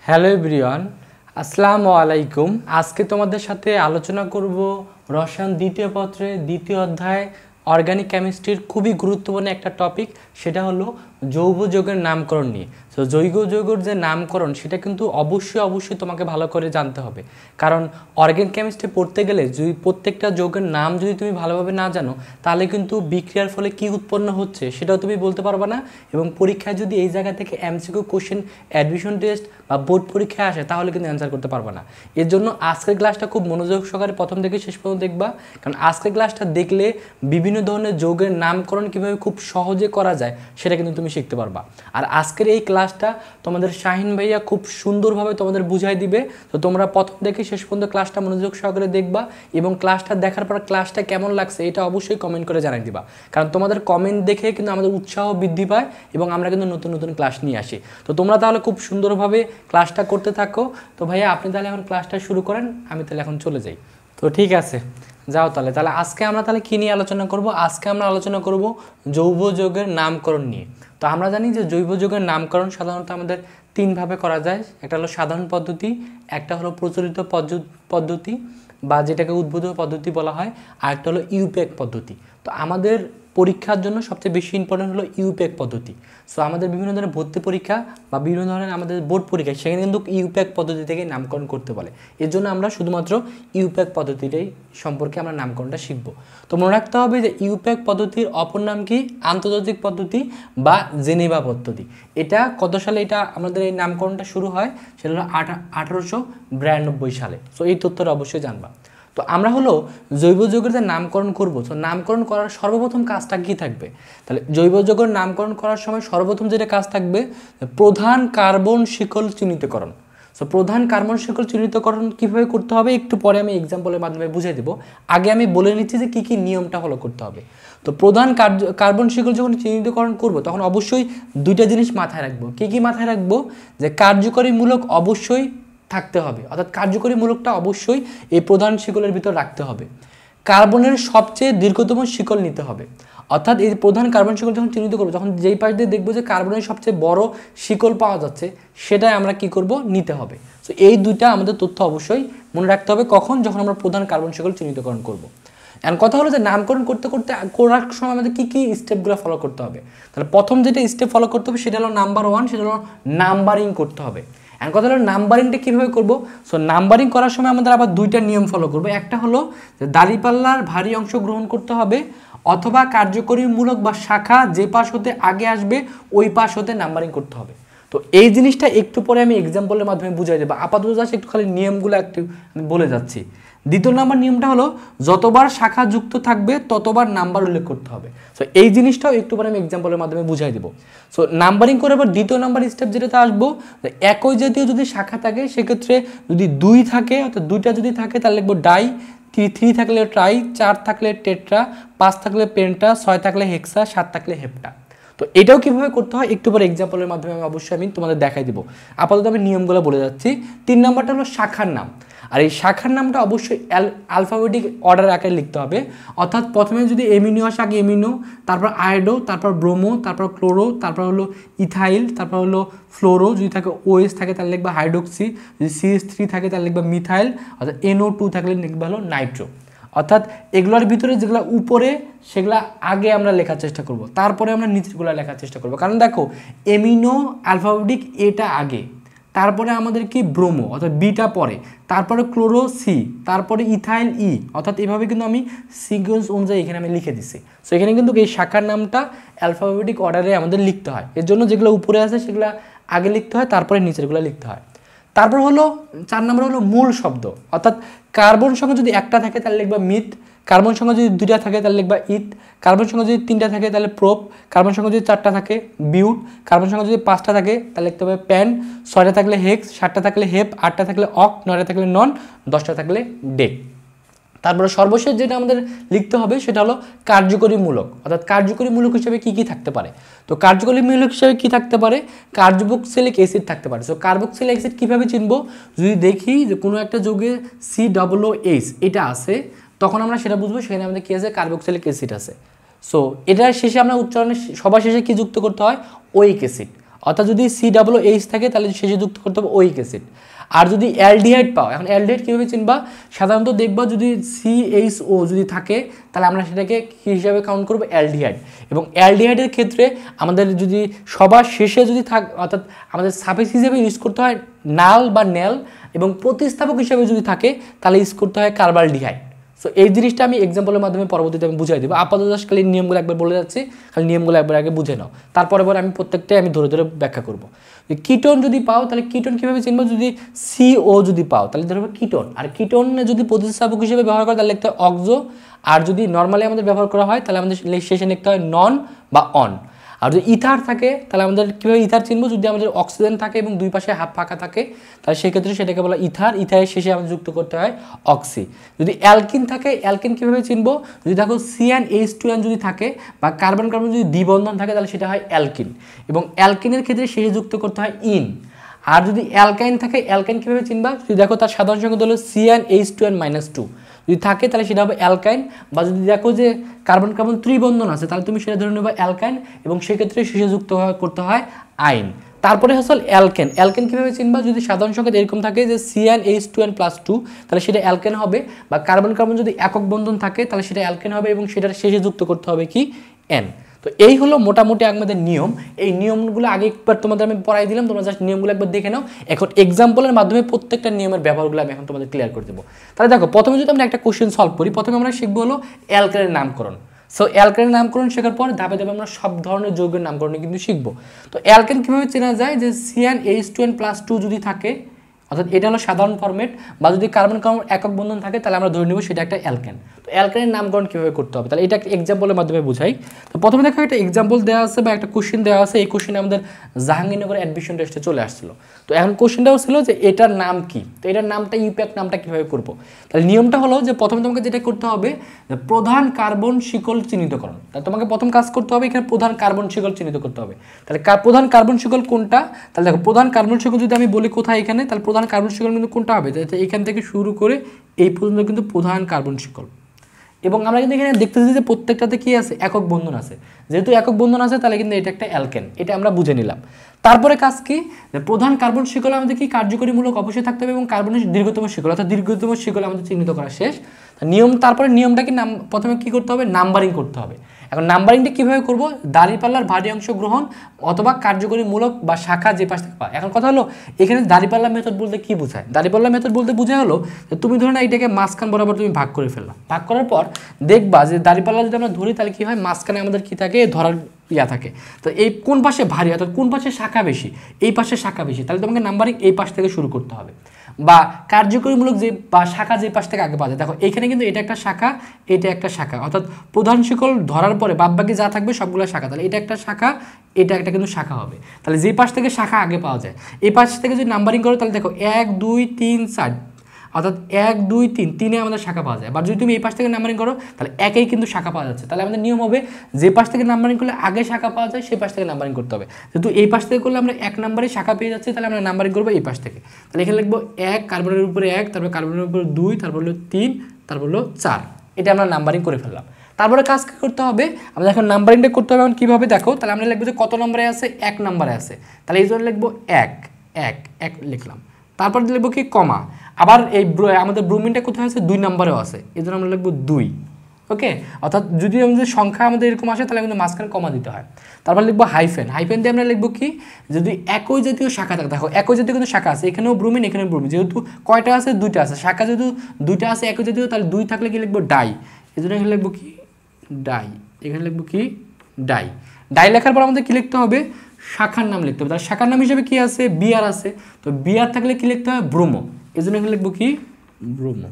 Hello everyone, আসসালামু আলাইকুম। আজকে তোমাদের সাথে আলোচনা করব রসায়ন দ্বিতীয় পত্রের দ্বিতীয় অধ্যায় অর্গানিক কেমিস্ট্রির খুবই গুরুত্বপূর্ণ একটা টপিক, সেটা হলো জৈব যৌগের নামকরণ নিয়ে। তো জৈব যৌগের যে নামকরণ সেটা কিন্তু অবশ্যই তোমাকে ভালো করে জানতে হবে, কারণ অর্গানিক কেমিস্ট্রি পড়তে গেলে যদি প্রত্যেকটা যৌগের নাম যদি তুমি ভালোভাবে না জানো তাহলে কিন্তু বিক্রিয়ার ফলে কি উৎপন্ন হচ্ছে সেটাও তুমি বলতে পারবে না, এবং পরীক্ষায় যদি এই জায়গা থেকে এমসিকিউ কোশ্চেন, অ্যাডমিশন টেস্ট বা বোর্ড পরীক্ষায় আসে তাহলে কিন্তু অ্যান্সার করতে পারবে না। এর জন্য আজকের ক্লাসটা খুব মনোযোগ সহকারে প্রথম থেকে শেষ পর্যন্ত দেখবা, কারণ আজকের ক্লাসটা দেখলে বিভিন্ন ধরনের যৌগের নামকরণ কীভাবে খুব সহজে করা যায় সেটা কিন্তু তুমি শিখতে পারবা। আর আজকের এই ক্লাসটা তোমাদের শাহিন ভাইয়া খুব সুন্দরভাবে তোমাদের বুঝাই দিবে। তো তোমরা প্রথম থেকে শেষ পর্যন্ত ক্লাসটা মনোযোগ সহকারে দেখবা, এবং ক্লাসটা দেখার পর ক্লাসটা কেমন লাগছে এটা অবশ্যই কমেন্ট করে জানাই দিবা, কারণ তোমাদের কমেন্ট দেখে কিন্তু আমাদের উৎসাহ বৃদ্ধি পায় এবং আমরা কিন্তু নতুন নতুন ক্লাস নিয়ে আসি। তো তোমরা তাহলে খুব সুন্দরভাবে ক্লাসটা করতে থাকো। তো ভাইয়া আপনি তাহলে এখন ক্লাসটা শুরু করেন, আমি তাহলে এখন চলে যাই। তো ঠিক আছে, যাও তাহলে। আজকে আমরা কী নিয়ে আলোচনা করব? আজকে আমরা আলোচনা করব জৈব যৌগের নামকরণ নিয়ে। তো আমরা জানি যে জৈব যৌগের নামকরণ সাধারণত আমাদের তিনভাবে করা যায়। একটা হলো সাধারণ পদ্ধতি, একটা হলো প্রচলিত পদ্ধতি বা যেটাকে উদ্ভূত পদ্ধতি বলা হয়, আর একটা হলো ইউপ্যাক পদ্ধতি। তো আমাদের পরীক্ষার জন্য সবচেয়ে বেশি ইম্পর্টেন্ট হলো ইউপ্যাক পদ্ধতি। সো আমাদের বিভিন্ন ধরনের ভর্তি পরীক্ষা বা বিভিন্ন ধরনের আমাদের বোর্ড পরীক্ষা সেখানে কিন্তু ইউপ্যাক পদ্ধতি থেকে নামকরণ করতে বলে। এর জন্য আমরা শুধুমাত্র ইউপ্যাক পদ্ধতিটাই সম্পর্কে আমরা নামকরণটা শিখব। তো মনে রাখতে হবে যে ইউপ্যাক পদ্ধতির অপর নাম কি? আন্তর্জাতিক পদ্ধতি বা জেনেভা পদ্ধতি। এটা কত সালে এটা আমাদের এই নামকরণটা শুরু হয়? সেটা হলো 1892 সালে। সো এই তথ্যটা অবশ্যই জানবা। তো আমরা হলো জৈব যৌগের যে নামকরণ করব, তো নামকরণ করার সর্বপ্রথম কাজটা কী থাকবে? তাহলে জৈব যৌগের নামকরণ করার সময় সর্বপ্রথম যেটা কাজ থাকবে, প্রধান কার্বন শিকল চিহ্নিতকরণ। সো প্রধান কার্বন শিকল চিহ্নিতকরণ কীভাবে করতে হবে একটু পরে আমি এক্সাম্পলের মাধ্যমে বুঝিয়ে দেবো। আগে আমি বলে নিচ্ছি যে কী কী নিয়মটা ফলো করতে হবে। তো প্রধান কার্বন শিকল যখন চিহ্নিতকরণ করব তখন অবশ্যই দুইটা জিনিস মাথায় রাখবো। কী কী মাথায় রাখবো? যে কার্যকরী মূলক অবশ্যই থাকতে হবে, অর্থাৎ কার্যকরী মূলকটা অবশ্যই এই প্রধান শিকলের ভিতর রাখতে হবে। কার্বনের সবচেয়ে দীর্ঘতম শিকল নিতে হবে, অর্থাৎ এই প্রধান কার্বন শিকল যখন চিহ্নিত করবো তখন যেই পাশ দিয়ে দেখবো যে কার্বনের সবচেয়ে বড় শিকল পাওয়া যাচ্ছে সেটাই আমরা কি করব? নিতে হবে। তো এই দুইটা আমাদের তথ্য অবশ্যই মনে রাখতে হবে কখন? যখন আমরা প্রধান কার্বন শিকল চিহ্নিতকরণ করব। এখন কথা হলো যে নামকরণ করার সময় আমাদের কী কী স্টেপগুলো ফলো করতে হবে। তাহলে প্রথম যেটা স্টেপ ফলো করতে হবে সেটা হলো নাম্বার 1, সেটা হলো নাম্বারিং করতে হবে। এখন কথা হলো নাম্বারিংটা কীভাবে করবো? সো নাম্বারিং করার সময় আমাদের আবার দুইটা নিয়ম ফলো করবো। একটা হলো যে দাঁড়িপাল্লার ভারী অংশ গ্রহণ করতে হবে, অথবা কার্যকরী মূলক বা শাখা যে পাশ হতে আগে আসবে ওই পাশ হতে নাম্বারিং করতে হবে। তো এই জিনিসটা একটু পরে আমি এক্সাম্পলের মাধ্যমে বুঝাই দেবো। আপাতত জাস্ট একটু খালি নিয়মগুলো একটু আমি বলে যাচ্ছি। দ্বিতীয় নাম্বার নিয়মটা হলো যতবার শাখা যুক্ত থাকবে ততবার নাম্বার উল্লেখ করতে হবে। সো এই জিনিসটাও একটু পরে আমি এক্সাম্পলের মাধ্যমে বুঝাই দেবো। সো নাম্বারিং করে আবার দ্বিতীয় নাম্বার স্টেপ যেটাতে আসবো, একই জাতীয় যদি শাখা থাকে সেক্ষেত্রে যদি 2 থাকে, অর্থাৎ 2টা যদি থাকে তাহলে লিখবো ডাই, 3 থাকলে ট্রাই, 4 থাকলে টেট্রা, 5 থাকলে পেন্টা, 6 থাকলে হেক্সা, 7 থাকলে হেপ্টা। তো এটাও কীভাবে করতে হয় একটু পরে এক্সাম্পলের মাধ্যমে আমি তোমাদের দেখাই দেবো। আপাতত আমি নিয়মগুলো বলে যাচ্ছি। 3 নাম্বারটা হলো শাখার নাম, আর এই শাখার নামটা অবশ্যই অ্যালফাবেটিক অর্ডার আকারে লিখতে হবে। অর্থাৎ প্রথমে যদি এমিনো আসে আগে এমিনো, তারপর আয়োডো, তারপর ব্রোমো, তারপর ক্লোরো, তারপর হলো ইথাইল, তারপর হলো ফ্লোরো, যদি থাকে OS থাকে তাহলে লিখবা হাইড্রোক্সি, যদি CH3 থাকে তাহলে লিখবা মিথাইল, অর্থাৎ NO2 থাকলে লিখবা হলো নাইট্রো। অর্থাৎ এগুলোর ভিতরে যেগুলো উপরে সেগুলা আগে আমরা লেখার চেষ্টা করব, তারপরে আমরা নিচেরগুলো লেখার চেষ্টা করব। কারণ দেখো এমিনো অ্যালফাবেটিক এটা আগে, তারপরে আমাদের কি ব্রোমো অর্থাৎ বিটা পরে, তারপরে ক্লোরো সি, তারপরে ইথাইল ই, অর্থাৎ এভাবে কিন্তু আমি সিকোয়েন্স অনুযায়ী এখানে আমি লিখে দিচ্ছি। সো এখানে কিন্তু এই শাখার নামটা অ্যালফাবেটিক অর্ডারে আমাদের লিখতে হয়। এর জন্য যেগুলো উপরে আছে সেগুলো আগে লিখতে হয়, তারপরে নিচেরগুলো লিখতে হয়। তারপর হলো 4 নম্বর হলো মূল শব্দ, অর্থাৎ কার্বন সংখ্যা যদি একটা থাকে তাহলে লিখবা মিথ, কার্বন সংখ্যা যদি 2টা থাকে তাহলে লিখবা ইথ, কার্বন সংখ্যা যদি 3টা থাকে তাহলে প্রোপ, কার্বন সংখ্যা যদি 4টা থাকে বিউট, কার্বন সংখ্যা যদি 5টা থাকে তাহলে লিখতে হবে প্যান, 6টা থাকলে হেক্স, 7টা থাকলে হেপ, 8টা থাকলে অক, 9টা থাকলে নন, 10টা থাকলে ডেক। তারপরে সর্বশেষ যেটা আমাদের লিখতে হবে সেটা হলো কার্যকরী মূলক, অর্থাৎ কার্যকরী মূলক হিসেবে কি কি থাকতে পারে। তো কার্যকরী মূলক হিসেবে কি থাকতে পারে? কার্বক্সিলিক অ্যাসিড থাকতে পারে। সো কার্বক্সিলিক অ্যাসিড কীভাবে চিনবো? যদি দেখি যে কোনো একটা যৌগে COOH এটা আছে তখন আমরা সেটা বুঝবো সেখানে আমাদের কী আছে? কার্বক্সিলিক অ্যাসিড আছে। সো এটার শেষে আমরা উচ্চারণে সবার শেষে কি যুক্ত করতে হয়? ওইক অ্যাসিড, অর্থাৎ যদি COOH থাকে তাহলে শেষে যুক্ত করতে হবে ওইক অ্যাসিড। আর যদি অ্যালডিহাইড পাও, এখন অ্যালডিহাইড কীভাবে চিনবা, সাধারণত দেখবা যদি CHO যদি থাকে তাহলে আমরা সেটাকে কী হিসাবে কাউন্ট করবো, অ্যালডিহাইড। এবং অ্যালডিহাইডের ক্ষেত্রে আমাদের যদি সবার শেষে যদি অর্থাৎ আমাদের সাফিক্স হিসেবে ইউজ করতে হয় নাল বা নেল, এবং প্রতিস্থাপক হিসেবে যদি থাকে তাহলে ইউজ করতে হয় কার্বালডিহাইড। সো এই জিনিসটা আমি এক্সাম্পলের মাধ্যমে পরবর্তীতে আমি বুঝাই দেবো। আপাতত খালি নিয়মগুলো একবার বলে যাচ্ছি, খালি নিয়মগুলো একবার আগে বুঝে নাও, তারপরে আমি প্রত্যেকটাই আমি ধরে ধরে ব্যাখ্যা করবো। কিটোন যদি পাও তাহলে কিটোন কীভাবে চিনবো, যদি CO যদি পাও তাহলে ধরবে কিটোন, আর কিটোনে যদি প্রতিস্থাপক হিসেবে ব্যবহার করে তাহলে লিখতে হয় অক্সো, আর যদি নর্মালি আমাদের ব্যবহার করা হয় তাহলে আমাদের শেষে লিখতে হয় নন বা অন। আর যদি ইথার থাকে তাহলে আমাদের কীভাবে ইথার চিনবো, যদি আমাদের অক্সিজেন থাকে এবং দুই পাশে হাফ ফাঁকা থাকে তাহলে সেক্ষেত্রে সেটাকে বলা ইথার, ইথারের শেষে আমাদের যুক্ত করতে হয় অক্সি। যদি অ্যালকিন থাকে, অ্যালকিন কীভাবে চিনবো, যদি দেখো CnH2n যদি থাকে বা কার্বন কার্বন যদি দ্বিবন্ধন থাকে তাহলে সেটা হয় অ্যালকিন, এবং অ্যালকিনের ক্ষেত্রে শেষে যুক্ত করতে হয় ইন। আর যদি অ্যালকাইন থাকে, অ্যালকাইন কীভাবে চিনবা, যদি দেখো তার সাধারণ সংখ্যা হলো CnH2n-2 যদি থাকে তাহলে সেটা হবে অ্যালকাইন, বা যদি দেখো যে কার্বন কার্বন ত্রিবন্ধন আছে তাহলে তুমি সেটা ধরে নেবে অ্যালকাইন, এবং সেক্ষেত্রে শেষে যুক্ত করতে হয় আইন। তারপরে হচ্ছে অ্যালকেন। অ্যালকেন কীভাবে চিনবা, যদি সাধারণ সংখ্যা এরকম থাকে যে CnH2n+2 তাহলে সেটা অ্যালকেন হবে, বা কার্বন কার্বন যদি একক বন্ধন থাকে তাহলে সেটা অ্যালকেন হবে, এবং সেটার শেষে যুক্ত করতে হবে কি এন। তো এই হলো মোটামুটি আমাদের নিয়ম। এই নিয়মগুলো আগে একবার তোমাদের আমি পড়াই দিলাম, তোমরা জাস্ট নিয়মগুলো একবার দেখে নাও। এখন এক্সাম্পলের মাধ্যমে প্রত্যেকটা নিয়মের ব্যবহারগুলো আমি এখন তোমাদের ক্লিয়ার করে দেবো। তাহলে দেখো প্রথমে যদি আমরা একটা কোশ্চেন সলভ করি, প্রথমে আমরা শিখবো হলো অ্যালকেনের নামকরণ। সো অ্যালকেনের নামকরণ শেখার পর ধাপে ধাপে আমরা সব ধরনের যৌগের নামকরণ কিন্তু শিখবো। তো অ্যালকেন কীভাবে চেনা যায়, যে CnH2n+2 যদি থাকে, অর্থাৎ এটা হলো সাধারণ ফরম্যাট, বা যদি কার্বন কার্বন একক বন্ধন থাকে তাহলে আমরা ধরে নেব সেটা একটা অ্যালকেন। তো অ্যালকেনের নামকরণ কীভাবে করতে হবে, তাহলে এটা একটা এক্সাম্পলের মাধ্যমে বুঝাই। তো প্রথমে দেখো একটা এক্সাম্পল দেওয়া আছে বা একটা কোশ্চেন দেওয়া আছে, এই কোশ্চেনে আমাদের জাহাঙ্গীরনগর অ্যাডমিশন টেস্টে চলে আসছিল। তো এখন কোশ্চেনটাও ছিল যে এটার নাম কি, তো এটার নামটা ইউপ্যাক নামটা কীভাবে করবো। তাহলে নিয়মটা হলো যে প্রথমে তোমাকে যেটা করতে হবে যে প্রধান কার্বন শিকল চিহ্নিতকরণ। তাহলে তোমাকে প্রথম কাজ করতে হবে এখানে প্রধান কার্বন শিকল চিহ্নিত করতে হবে। তাহলে প্রধান কার্বন শিকল কোনটা, তাহলে দেখো প্রধান কার্বন শিকল যদি আমি বলি কোথায়, এখানে, তাহলে প্রধান কার্বন শিকল কিন্তু কোনটা হবে, এখান থেকে শুরু করে এই পর্যন্ত কিন্তু প্রধান কার্বন শিকল। এবং আমরা কিন্তু এখানে দেখতেছি যে প্রত্যেকটাতে কি আছে, একক বন্ধন আছে। যেহেতু একক বন্ধন আছে তাহলে কিন্তু এটা একটা অ্যালকেন, এটা আমরা বুঝে নিলাম। তারপরে কাজ কি, প্রধান কার্বন শিকল আমাদের কি কার্যকরীমূলক অবশ্যই থাকতে হবে, এবং কার্বনের দীর্ঘতম শিকল অর্থাৎ দীর্ঘতম শিকল আমাদের চিহ্নিত করা শেষ। নিয়ম, তারপরে নিয়মটা কি, প্রথমে কি করতে হবে, নাম্বারিং করতে হবে। এখন নাম্বারিংটা কীভাবে করবো, দাঁড়িপাল্লার ভারী অংশ গ্রহণ অথবা কার্যকরীমূলক বা শাখা যে পাশ থেকে পায়। এখন কথা হলো এখানে দাঁড়িপাল্লা মেথড বলতে কি বোঝায়, দাঁড়িপাল্লা মেথড বলতে বোঝা হলো যে তুমি ধরো না এটাকে মাঝখান বরাবর তুমি ভাগ করে ফেললাম, ভাগ করার পর দেখবা যে দাঁড়িপাল্লা যদি আমরা ধরি তাহলে কি হয়, মাঝখানে আমাদের কি থাকে, ধরার থাকে। তো এই কোন পাশে ভারী অর্থাৎ কোন পাশে শাখা বেশি, এই পাশে শাখা বেশি, তাহলে তোমাকে নাম্বারিং এই পাশ থেকে শুরু করতে হবে। বা কার্যকরীমূলক যে বা শাখা যে পাশ থেকে আগে পাওয়া যায়, দেখো এখানে কিন্তু এটা একটা শাখা, এটা একটা শাখা, অর্থাৎ প্রধান শিকল ধরার পরে বাদবাকি যা থাকবে সবগুলো শাখা, তাহলে এটা একটা শাখা, এটা একটা কিন্তু শাখা হবে। তাহলে যে পাশ থেকে শাখা আগে পাওয়া যায় এই পাশ থেকে যদি নাম্বারিং করো তাহলে দেখো 1 2 3 4, অর্থাৎ 1 2 3 3-এ আমাদের শাখা পাওয়া যায়। বা যদি তুমি এই পাশ থেকে নাম্বারিং করো তাহলে একেই কিন্তু শাখা পাওয়া যাচ্ছে। তাহলে আমাদের নিয়ম হবে যে পাশ থেকে নাম্বারিং করলে আগে শাখা পাওয়া যায় সেই পাশ থেকে নাম্বারিং করতে হবে। যেহেতু এই পাশ থেকে করলে আমরা 1 নম্বরে শাখা পেয়ে যাচ্ছি, তাহলে আমরা নাম্বারিং করবো এই পাশ থেকে। তাহলে এখানে লিখবো 1, কার্বনের উপরে 1, তারপর কার্বনের উপরে 2, তারপর হলো 3, তারপর হলো 4। এটা আমরা নাম্বারিং করে ফেললাম। তারপরে কাজ কি করতে হবে, আমরা এখন নাম্বারিংটা করতে হবে। এখন কীভাবে দেখো, তাহলে আমরা লিখবো যে কত নম্বরে আছে, 1 নম্বরে আছে, তাহলে এই জন্য লিখবো 1 1 1 লিখলাম। তারপর লিখবো কি কমা, আবার এই আমাদের ব্রোমিনটা কোথায় আছে, 2 নম্বরেও আছে, এই জন্য আমরা লিখবো 2। ওকে, অর্থাৎ যদি আমাদের সংখ্যা আমাদের এরকম আসে তাহলে কিন্তু মাঝখানে কমা দিতে হয়। তারপর লিখবো হাইফেন, হাইফেন দিয়ে আমরা লিখবো কি, যদি একই জাতীয় শাখা থাকে, দেখো একই জাতীয় কিন্তু শাখা আছে, এখানেও ব্রোমিন এখানেও ব্রোমিন, যেহেতু কয়টা আছে, 2টা আছে, শাখা যেহেতু 2টা আছে একই জাতীয়, তাহলে 2 থাকলে কি লিখবো ডাই, এই জন্য এখানে লিখবো কি ডাই, এখানে লিখবো কি ডাই। ডাই লেখার পর আমাদের কি লিখতে হবে, শাখার নাম লিখতে হবে। তার শাখার নাম হিসেবে কি আছে, বিআর আছে, তো বিআর থাকলে কি লিখতে হবে, ব্রোমো, এই জন্য এখানে লিখবো কি ব্রোমো,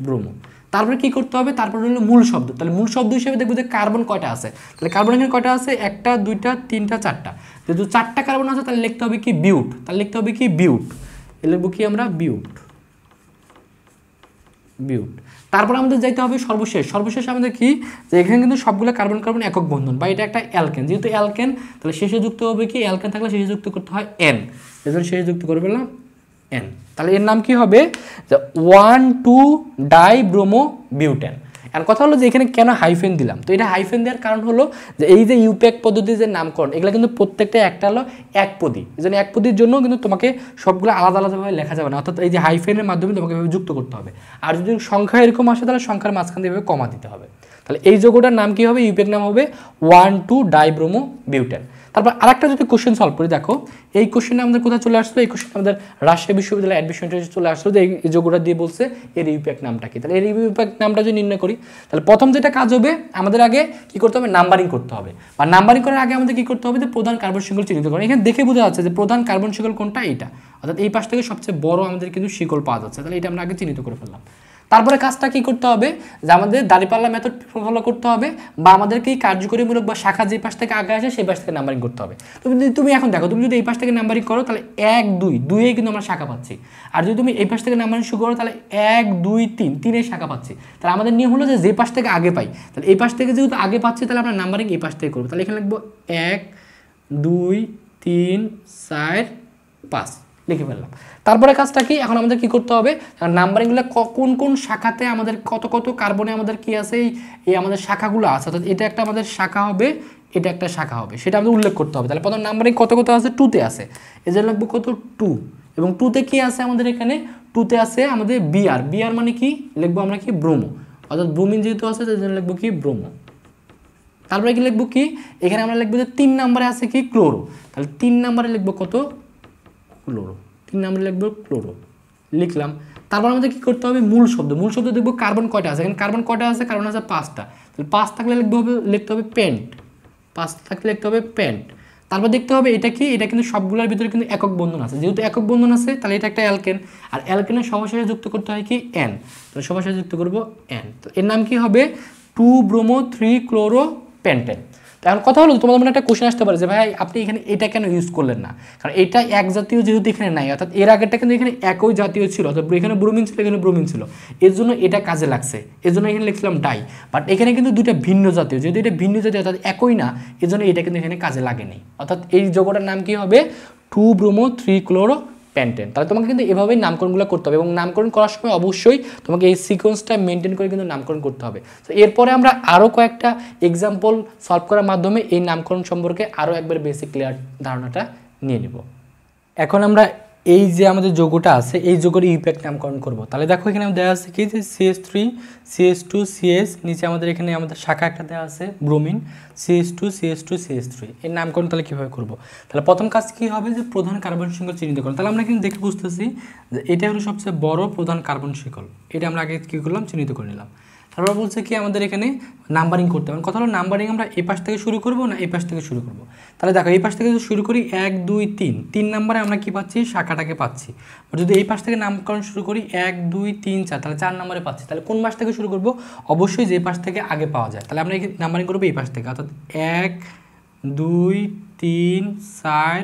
ব্রোমো। তারপরে কি করতে হবে, তারপরে হলো মূল শব্দ। তাহলে মূল শব্দ হিসেবে দেখবো যে কার্বন কয়টা আছে, তাহলে কার্বন এখানে কয়টা আছে, 1টা 2টা 3টা 4টা, যেহেতু 4টা কার্বন আছে তাহলে লিখতে হবে কি বিউট, তাহলে লিখতে হবে কি বিউট, লিখবো কি আমরা বিউট, বিউট। তারপর আমাদের যাইতে হবে সর্বশেষ, সর্বশেষ আমাদের কি, যে এখানে কিন্তু সবগুলো কার্বন কার্বন একক বন্ধন, বা এটা একটা অ্যালকেন, যেহেতু অ্যালকেন তাহলে শেষে যুক্ত হবে কি, অ্যালকেন থাকলে শেষে যুক্ত করতে হয় এন, এজন্য শেষে যুক্ত করে ফেললাম এন। তাহলে এর নাম কি হবে, যে 1,2 ডাইব্রোমো বিউটেন। আর কথা হলো যে এখানে কেন হাইফেন দিলাম, তো এটা হাইফেন দেওয়ার কারণ হলো যে এই যে ইউপ্যাক পদ্ধতির যে নামকরণ এগুলো কিন্তু প্রত্যেকটা একটা হলো একপদী, এই জন্য একপদীর জন্য কিন্তু তোমাকে সবগুলো আলাদা আলাদাভাবে লেখা যাবে না, অর্থাৎ এই যে হাইফেনের মাধ্যমে তোমাকে এভাবে যুক্ত করতে হবে। আর যদি সংখ্যা এরকম আসে তাহলে সংখ্যার মাঝখান দিয়ে এভাবে কমা দিতে হবে। তাহলে এই যৌগটার নাম কি হবে, ইউপ্যাক নাম হবে 1,2-ডাইব্রোমো বিউটেন। তারপর আরেকটা যদি কোশ্চেন সলভ করি, দেখো এই কোশ্চেনটা আমাদের কোথায় চলে আসলো, এই কোশ্চেন আমাদের রাজশাহী বিশ্ববিদ্যালয় অ্যাডমিশন টেস্টে চলে আসলো যে এই যৌগটা দিয়ে বলছে এর ইউপ্যাক নামটা কি। তাহলে এর ইউপ্যাক নামটা যদি নির্ণয় করি তাহলে প্রথম যেটা কাজ হবে আমাদের আগে কি করতে হবে, নাম্বারিং করতে হবে। বা নাম্বারিং করার আগে আমাদের কি করতে হবে, যে প্রধান কার্বন শিকল চিহ্নিত করা। এখানে দেখে বোঝা যাচ্ছে যে প্রধান কার্বন শিকল কোনটা, এইটা, অর্থাৎ এই পাশ থেকে সবচেয়ে বড় আমাদের কিন্তু শিকল পাওয়া যাচ্ছে। তাহলে এটা আমরা আগে চিহ্নিত করে ফেললাম। তারপরে কাজটা কি করতে হবে, যে আমাদের দাঁড়িপাল্লা মেথড ফলো করতে হবে, বা আমাদেরকে কার্যকরীমূলক বা শাখা যে পাশ থেকে আগে আসে সেই পাশ থেকে নাম্বারিং করতে হবে। তুমি এখন দেখো, তুমি যদি এই পাশ থেকে নাম্বারিং করো তাহলে 1, 2, 2 কিন্তু আমরা শাখা পাচ্ছি। আর যদি তুমি এই পাশ থেকে নাম্বারিং শুরু করো তাহলে 1, 2, 3, 3 শাখা পাচ্ছি। তাহলে আমাদের নিয়ম হলো যে পাশ থেকে আগে পাই, তাহলে এই পাশ থেকে যেহেতু আগে পাচ্ছি তাহলে আমরা নাম্বারিং এই পাশ থেকে করবো। তাহলে এখানে লিখবো 1, 2, 3, 4, 5 লিখে ফেললাম। তারপরে কাজটা কি, এখন আমাদের কি করতে হবে, নাম্বারিংগুলো কোন কোন শাখাতে আমাদের কত কত কার্বনে আমাদের কি আছে, এই আমাদের শাখাগুলো আছে, অর্থাৎ এটা একটা আমাদের শাখা হবে, এটা একটা শাখা হবে, সেটা আমাদের উল্লেখ করতে হবে। তাহলে প্রথম নাম্বারিং কত কত আছে, 2-তে আছে, এই যে লিখবো কত 2, এবং 2-তে কি আছে আমাদের এখানে, 2-তে আছে আমাদের বিআর, বিআর মানে কি লিখবো আমরা কি, ব্রোমো, অর্থাৎ ব্রোমিন যেহেতু আছে সেই জন্য লিখবো কি ব্রোমো। তারপরে কি লিখবো কি, এখানে আমরা লিখবো যে 3 নম্বরে আছে কি ক্লোরো, তাহলে 3 নম্বরে লিখবো কত, ক্লোরো, 3 নম্বরে লিখবো ক্লোরো, লিখলাম। তারপর আমাদের কি করতে হবে, মূল শব্দ দেখবো কার্বন কয়টা আছে, এখানে কার্বন কয়টা আছে, কার্বন আছে 5টা, তাহলে 5 থাকলে লিখতে হবে পেন্ট, 5 থাকলে লিখতে হবে পেন্ট। তারপর দেখতে হবে এটা কি, এটা কিন্তু সবগুলোর ভিতরে কিন্তু একক বন্ধন আছে, যেহেতু একক বন্ধন আছে তাহলে এটা একটা অ্যালকেন, আর অ্যালকেনের সবার সাথে যুক্ত করতে হয় কি এন, তাহলে সবার সাথে যুক্ত করবো এন, তো এর নাম কি হবে 2-ব্রোমো-3-ক্লোরো-পেন্টেন। এখন কথা হলো তোমাদের মনে একটা কোশ্চেন আসতে পারে যে ভাই আপনি এখানে এটা কেন ইউজ করলেন না, কারণ এটা এক জাতীয় যেহেতু এখানে নাই, অর্থাৎ এর আগেরটা কিন্তু এখানে একই জাতীয় ছিল, অর্থাৎ এখানে ব্রোমিন ছিল, এখানে ব্রোমিন ছিল, এর জন্য এটা কাজে লাগছে, এর জন্য এখানে লিখছিলাম ডাই। বাট এখানে কিন্তু দুইটা ভিন্ন জাতীয়, যেহেতু এটা ভিন্ন জাতীয় অর্থাৎ একই না, এর জন্য এটা কিন্তু এখানে কাজে লাগেনি, অর্থাৎ এই যৌগটার নাম কি হবে 2-ব্রোমো-3-ক্লোরো-পেন্টেন। তাহলে তোমাকে কিন্তু এভাবেই নামকরণগুলো করতে হবে, এবং নামকরণ করার সময় অবশ্যই তোমাকে এই সিকোয়েন্সটা মেনটেন করে কিন্তু নামকরণ করতে হবে। তো এরপরে আমরা আরও কয়েকটা এক্সাম্পল সলভ করার মাধ্যমে এই নামকরণ সম্পর্কে আরও একবার বেসিক ক্লিয়ার ধারণাটা নিয়ে নিব। এখন আমরা এই যে আমাদের যৌগটা আছে এই যৌগের ইউপ্যাক নামকরণ করব। তাহলে দেখো এখানে দেওয়া আছে কি যে CH3 CH2 CH, নিচে আমাদের এখানে আমাদের শাখা একটা দেওয়া আছে ব্রোমিন CH2 CH2 CH3, এর নামকরণ তাহলে কীভাবে করব। তাহলে প্রথম কাজ কী হবে, যে প্রধান কার্বন শিকল চিহ্নিত করুন। তাহলে আমরা কিন্তু দেখে বুঝতেছি যে এটা হলো সবচেয়ে বড় প্রধান কার্বন শিকল, এটা আমরা আগে কী করলাম, চিহ্নিত করে নিলাম। তারপর বলছে কি আমাদের এখানে নাম্বারিং করতে হবে। কথা হলো নাম্বারিং আমরা এই পাশ থেকে শুরু করব না এই পাশ থেকে শুরু করব। তাহলে দেখো এই পাশ থেকে যদি শুরু করি 1 2 3, 3 নম্বরে আমরা কি পাচ্ছি, শাখাটাকে পাচ্ছি। আর যদি এই পাশ থেকে নামকরণ শুরু করি 1 2 3 4, তাহলে 4 নম্বরে পাচ্ছি। তাহলে কোন পাশ থেকে শুরু করব, অবশ্যই যে পাশ থেকে আগে পাওয়া যায়। তাহলে আমরা এই নাম্বারিং করবো এই পাশ থেকে, অর্থাৎ 1 2 3 4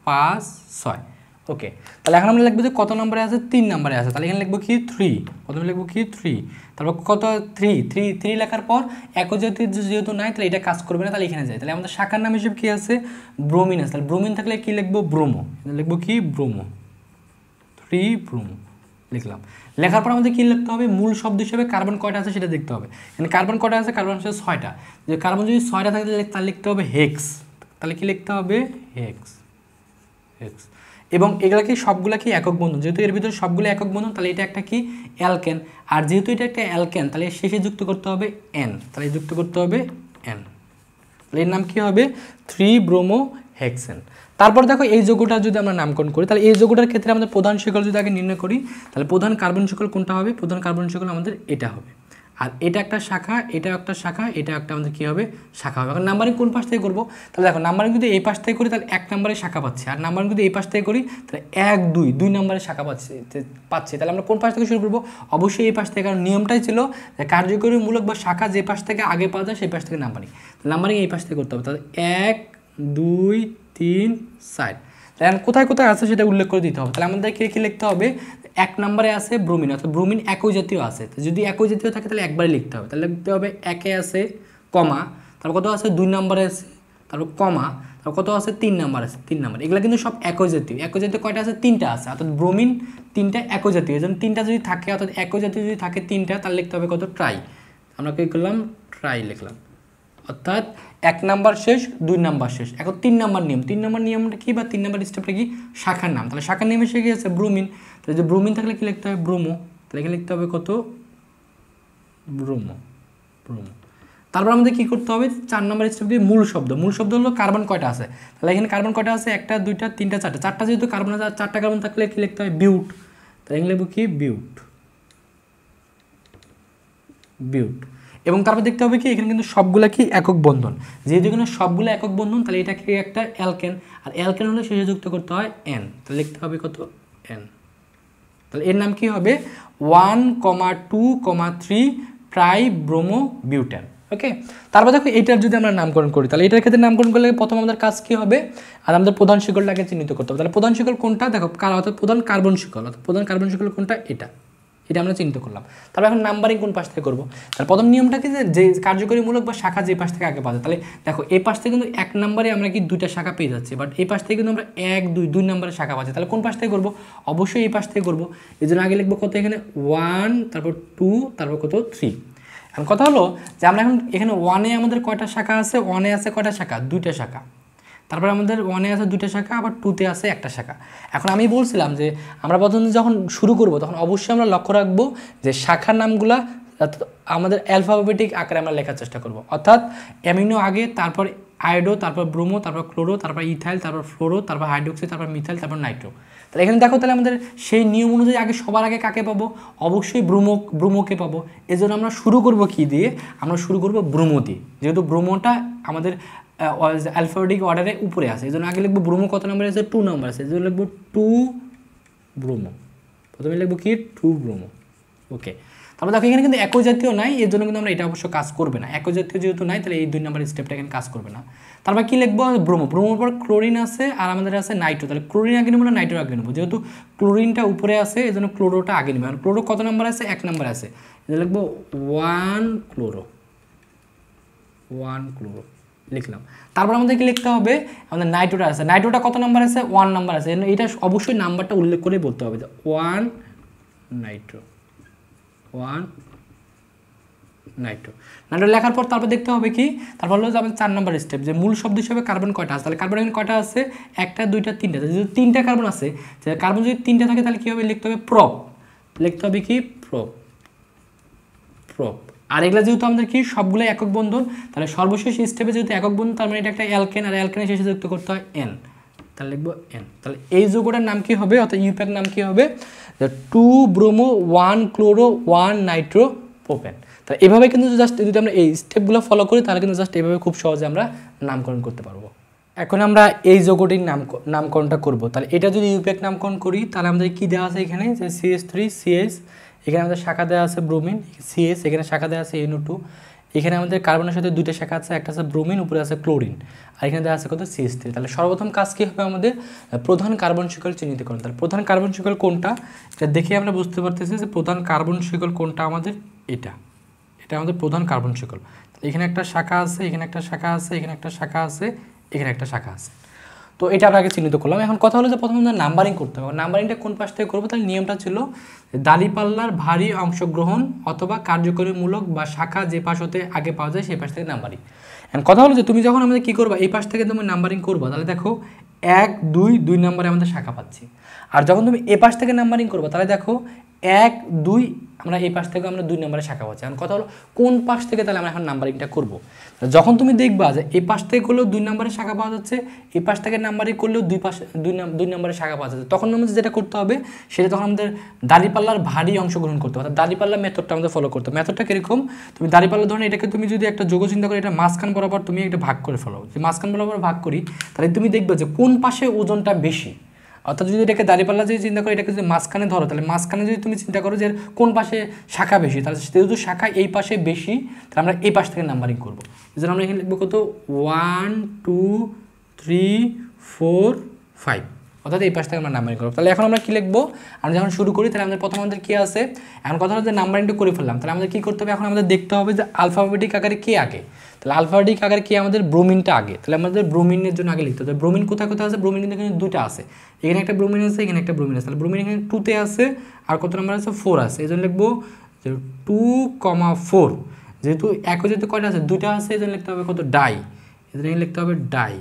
5 6। ওকে, তাহলে এখন আমরা লিখবো যে কত নম্বরে আছে, 3 নম্বরে আছে। তাহলে এখানে লিখবো কি 3, প্রথমে লিখবো কি 3, তারপর কত 3 লেখার পর একই জাতীয় যেহেতু নাই তাহলে এটা কাজ করবে না, তাহলে এখানে যাই। তাহলে আমাদের শাখার নাম হিসেবে কি আছে, ব্রোমিন আছে। তাহলে ব্রোমিন থাকলে কি লিখবো, ব্রোমো, লিখবো কি ব্রোমো, 3 ব্রোমো লিখলাম। লেখার পর আমাদের কী লিখতে হবে, মূল শব্দ হিসেবে কার্বন কয়টা আছে সেটা দেখতে হবে। এখানে কার্বন কয়টা আছে, কার্বন হচ্ছে 6টা। যে কার্বন যদি 6টা থাকে তাহলে লিখতে হবে হেক্স, তাহলে কি লিখতে হবে হেক্স। এবং এগুলা কি সবগুলা কি একক বন্ধন, যেহেতু এর ভিতরে সবগুলো একক বন্ধন তাহলে এটা একটা কি অ্যালকেন, আর যেহেতু এটা একটা অ্যালকেন তাহলে শেষে যুক্ত করতে হবে এন, তাহলে যুক্ত করতে হবে এন, তাহলে এর নাম কি হবে 3-ব্রোমো-হেক্সেন। তারপর দেখো এই যৌগটা যদি আমরা নামকরণ করি তাহলে এই যৌগটার ক্ষেত্রে আমাদের প্রধান শিকল যদি আগে নির্ণয় করি তাহলে প্রধান কার্বন শিকল কোনটা হবে, প্রধান কার্বন শিকল আমাদের এটা হবে, আর এটা একটা শাখা, এটা একটা শাখা, এটা একটা আমাদের কী হবে শাখা হবে। এখন নাম্বারিং কোন পাশ থেকে করবো, তাহলে দেখো নাম্বারিং যদি এই পাশ থেকে করি তাহলে 1 নম্বরে শাখা পাচ্ছি, আর নাম্বারিং যদি এই পাশ থেকে করি তাহলে 1 2 নম্বরে শাখা পাচ্ছি। তাহলে আমরা কোন পাশ থেকে শুরু করবো, অবশ্যই এই পাশ থেকে, কারণ নিয়মটাই ছিল যে কার্যকরীমূলক বা শাখা যে পাশ থেকে আগে পাওয়া যায় সেই পাশ থেকে নাম্বারিং এই পাশ থেকে করতে হবে। তাহলে 1 2 3 4, তাহলে কোথায় কোথায় আছে সেটা উল্লেখ করে দিতে হবে। তাহলে আমাদের কী লিখতে হবে, 1 নম্বরে আছে ব্রোমিন, অর্থাৎ ব্রোমিন একই জাতীয় আছে, যদি একই জাতীয় থাকে তাহলে একবারে লিখতে হবে। তাহলে লিখতে হবে 1-এ আছে কমা, তারপর কত আছে 2 নম্বরে আছে, তারপর কমা, তারপর কত আছে 3 নম্বর আছে, 3 নম্বর। এগুলো কিন্তু সব একই জাতীয়। একই জাতীয় কয়টা আছে, 3টা আছে, অর্থাৎ ব্রোমিন 3টা একই জাতীয়। এই জন্য 3টা যদি থাকে, অর্থাৎ একই জাতীয় যদি থাকে 3টা, তাহলে লিখতে হবে কত ট্রাই, আমরা কী করলাম, ট্রাই লিখলাম। অর্থাৎ 1 নাম্বার শেষ, 2 নাম্বার শেষ। এখন 3 নাম্বার নিয়ম, 3 নাম্বার নিয়মটা কি বা 3 নাম্বার স্টেপটা কি, শাখার নাম। তাহলে শাখার নাম এসে গিয়েছে ব্রোমিন, তাহলে যে ব্রোমিন থাকলে কী লিখতে হবে, ব্রোমো। তাহলে এখানে লিখতে হবে কত, ব্রোমো, ব্রোমো। তারপর আমাদের কী করতে হবে, 4 নম্বর স্টেপ দিয়ে মূল শব্দ। মূল শব্দ হলো কার্বন কয়টা আছে, তাহলে এখানে কার্বন কয়টা আছে, 1টা 2টা 3টা 4টা, 4টা যেহেতু কার্বন আছে, 4টা কার্বন থাকলে কী লিখতে হয়, বিউট। তাহলে এখানে লিখবো কি, বিউট, বিউট। এবং তারপর দেখতে হবে কি, এখানে কিন্তু সবগুলা কি একক বন্ধন, যেহেতু এখানে সবগুলো একক বন্ধন, তাহলে এটাকে একটা অ্যালকেন, আর অ্যালকেন হলে শেষে যুক্ত করতে হয় এন, তাহলে লিখতে হবে কত, এন। তাহলে এর নাম কি হবে, 1,2,3 ট্রাই ব্রোমো বিউটেন। ওকে, তারপর দেখো এটার যদি আমরা নামকরণ করি, তাহলে এটার ক্ষেত্রে নামকরণ করলে প্রথম আমাদের কাজ কি হবে, আর আমাদের প্রধান শিকলটাকে চিহ্নিত করতে হবে। তাহলে প্রধান শিকল কোনটা, দেখো অর্থাৎ প্রধান কার্বন শিকল, অর্থাৎ প্রধান কার্বন শিকল কোনটা, এটা আমরা চিহ্নিত করলাম। তারপর এখন নাম্বারিং কোন পাশ থেকে করবো, তাহলে প্রথম নিয়মটা কি, যে কার্যকরীমূলক বা শাখা যে পাশ থেকে আগে পাওয়া যায়। তাহলে দেখো এই পাশ থেকে কিন্তু 1 নম্বরে আমরা কি 2টা শাখা পেয়ে যাচ্ছি, বাট এই পাশ থেকে কিন্তু আমরা 1 2 নম্বরে শাখা পাচ্ছি। তাহলে কোন পাশ থেকে করবো, অবশ্যই এই পাশ থেকে করবো। এই জন্য আগে লিখবো কত, এখানে 1, তারপর 2, তারপর কত 3। এখন কথা হলো যে আমরা এখন এখানে 1-এ আমাদের কয়টা শাখা আছে, 1-এ আছে কয়টা শাখা, 2টা শাখা। তারপরে আমাদের 1-এ আছে 2টা শাখা, আবার 2-তে আছে 1টা শাখা। এখন আমি বলছিলাম যে আমরা প্রথমে যখন শুরু করব তখন অবশ্যই আমরা লক্ষ্য রাখবো যে শাখার নামগুলা আমাদের অ্যালফাবেটিক আকারে আমরা লেখার চেষ্টা করব। অর্থাৎ অ্যামিনো আগে, তারপর আয়োডো, তারপর ব্রোমো, তারপর ক্লোরো, তারপর ইথাইল, তারপর ফ্লোরো, তারপর হাইড্রোক্সি, তারপর মিথাইল, তারপর নাইট্রো। তাহলে এখানে দেখো, তাহলে আমাদের সেই নিয়ম অনুযায়ী আগে সবার আগে কাকে পাবো, অবশ্যই ব্রোমোকে পাবো। এজন্য আমরা শুরু করব কি দিয়ে, আমরা শুরু করব ব্রোমো দিয়ে, যেহেতু ব্রোমোটা আমাদের অ্যালফাবেটিক অর্ডারে উপরে আছে। এই জন্য আগে লিখবো ব্রোমো কত নাম্বার আছে, 2 নাম্বার আছে, এই জন্য লিখবো 2 ব্রোমো। প্রথমে লিখবো কি, 2 ব্রোমো। ওকে, তারপর দেখো এখানে কিন্তু একই জাতীয় নাই, এর জন্য কিন্তু আমরা এটা অবশ্য কাজ করবে না। একই জাতীয় যেহেতু নাই, তাহলে এই 2 নাম্বার স্টেপটা এখানে কাজ করবে না। তারপর কি লিখবো, ব্রোমো। ব্রোমোর পর ক্লোরিন আছে, আর আমাদের আছে নাইট্রো। তাহলে ক্লোরিন আগে নেবো না নাইট্রো আগে নেবো, যেহেতু ক্লোরিনটা উপরে আছে এই জন্য ক্লোরোটা আগে নেবে। আর ক্লোরো কত নাম্বার আছে, 1 নাম্বার আছে, এই লিখবো 1 ক্লোরো, 1 ক্লোরো লিখলাম। তারপর আমাদের কি লিখতে হবে, আমাদের নাইট্রোটা আছে, নাইট্রোটা কত নাম্বার আছে, 1 নাম্বার আছে, এটা অবশ্যই নাম্বারটা উল্লেখ করে বলতে হবে যে 1 নাইট্রো, 1 নাইট্রো। নাইট্রো লেখার পর তারপর দেখতে হবে কি, তারপর হলো যে আমাদের 4 নাম্বার স্টেপ, যে মূল শব্দ হিসেবে কার্বন কয়টা আছে। তাহলে কার্বন এখানে কয়টা আছে, 1টা 2টা 3টা, যদি 3টা কার্বন আছে, কার্বন যদি 3টা থাকে তাহলে কী হবে, লিখতে হবে প্রপ, লিখতে হবে কি, প্রপ, প্রপ। আর এগুলো যেহেতু আমাদের কি সবগুলো একক বন্ধন, তাহলে সর্বশেষ স্টেপে যেহেতু একক বন্ধন, তার মানে এটা একটা অ্যালকেন, আর অ্যালকেনের শেষে যুক্ত করতে হয় এন, তাহলে লিখবো এন। তাহলে এই যৌগটার নাম কি হবে, অর্থাৎ ইউপ্যাক নাম কি হবে, 2 ব্রোমো 1 ক্লোরো 1 নাইট্রো প্রোপেন। তাহলে এভাবে কিন্তু জাস্ট যদি আমরা এই স্টেপগুলো ফলো করি, তাহলে কিন্তু জাস্ট এভাবে খুব সহজে আমরা নামকরণ করতে পারবো। এখন আমরা এই যৌগটির নামকরণটা করব। তাহলে এটা যদি ইউপ্যাক নামকরণ করি, তাহলে আমাদের কি দেওয়া আছে এখানে, যে CH3 CH, এখানে আমাদের শাখা দেওয়া আছে ব্রোমিন, CH, এখানে শাখা দেওয়া আছে NO2, এখানে আমাদের কার্বনের সাথে 2টা শাখা আছে, একটা আছে ব্রোমিন, উপরে আছে ক্লোরিন, আর এখানে দেওয়া আছে কত, CH3। তাহলে সর্বপ্রথম কাজ কী হবে, আমাদের প্রধান কার্বন শিকল চিহ্নিতকরণ। তাহলে প্রধান কার্বন শিকল কোনটা, এটা দেখে আমরা বুঝতে পারতেছি যে প্রধান কার্বন শিকল কোনটা আমাদের, এটা আমাদের প্রধান কার্বন শিকল। এখানে একটা শাখা আছে, এখানে একটা শাখা আছে, এখানে একটা শাখা আছে, এখানে একটা শাখা আছে। তো এটা আমরা আগে চিহ্নিত করলাম। এখন কথা হলো যে প্রথমে আমরা নাম্বারিং করতে হবে। নাম্বারিংটা কোন পাশ থেকে করবো, তাহলে নিয়মটা ছিল দাঁড়িপাল্লার ভারী অংশগ্রহণ অথবা কার্যকরীমূলক বা শাখা যে পাশ হতে আগে পাওয়া যায় সেই পাশ থেকে নাম্বারিং। এখন কথা হলো যে তুমি যখন আমাদের কী করবা, এই পাশ থেকে তুমি নাম্বারিং করবা, তাহলে দেখো 1 2 নম্বরে আমাদের শাখা পাচ্ছি। আর যখন তুমি এ পাশ থেকে নাম্বারিং করবা, তাহলে দেখো 1 2 আমরা এই পাশ থেকে আমরা 2 নম্বরে শাখা পাচ্ছি। এখন কথা হলো কোন পাশ থেকে তাহলে আমরা এখন নাম্বারিংটা করবো। যখন তুমি দেখবা যে এই পাশ থেকে করলেও 2 নম্বরে শাখা পাওয়া যাচ্ছে, এই পাশ থেকে নাম্বারিং করলেও 2 নম্বরে শাখা পাওয়া যাচ্ছে, তখন আমাদের যেটা করতে হবে সেটা তখন আমাদের দাঁড়িপাল্লার ভারী অংশগ্রহণ করতে হবে। দাঁড়িপাল্লা মেথডটা আমাদের ফলো করতে হবে। মেথডটা কীরকম, তুমি দাঁড়িপাল্লা ধরনের এটাকে তুমি যদি একটা যোগ চিন্তা করো, এটা মাঝখান বরাবর তুমি একটা ভাগ করে ফেলো, যে মাঝখান বরাবর ভাগ করি, তাহলে তুমি দেখবে যে কোন পাশে ওজনটা বেশি। অর্থাৎ যদি এটাকে দাঁড়িপাল্লা যদি চিন্তা করো, এটাকে যদি মাঝখানে ধরো, তাহলে মাঝখানে যদি তুমি চিন্তা করো যে কোন পাশে শাখা বেশি, তাহলে যেহেতু শাখা এই পাশে বেশি, তাহলে আমরা এই পাশ থেকে নাম্বারিং করবো। এই জন্য আমরা এখানে লিখবো কত, 1 2 3 4 5, অর্থাৎ এই পাশ থেকে আমরা নাম্বারিং করবো। তাহলে এখন আমরা কী লিখবো, আমরা যখন শুরু করি তাহলে আমাদের প্রথম আমাদের কী আছে, এখন কথা হলো যে নাম্বারিংটা করে ফেললাম, তাহলে আমাদের কী করতে হবে, এখন আমাদের দেখতে হবে যে আলফাবেটিক আকারে কে আগে। তাহলে আলফাবেটিক আকারে কি আমাদের ব্রোমিনটা আগে, তাহলে আমাদের ব্রোমিনের জন্য আগে লিখতে হবে। ব্রোমিন কোথায় কোথায় আছে, ব্রোমিন কিন্তু এখানে 2টা আছে, এখানে একটা ব্রোমিন আছে, এখানে একটা ব্রোমিন আছে। তাহলে ব্রোমিন এখানে 2তে আছে, আর কত নাম্বার আছে, 4 আছে, এই জন্য লিখবো 2,4। যেহেতু একও যেহেতু কয়টা আছে, দুইটা আছে, এই জন্য লিখতে হবে কত, ডাই। এই জন্য লিখতে হবে ডাই।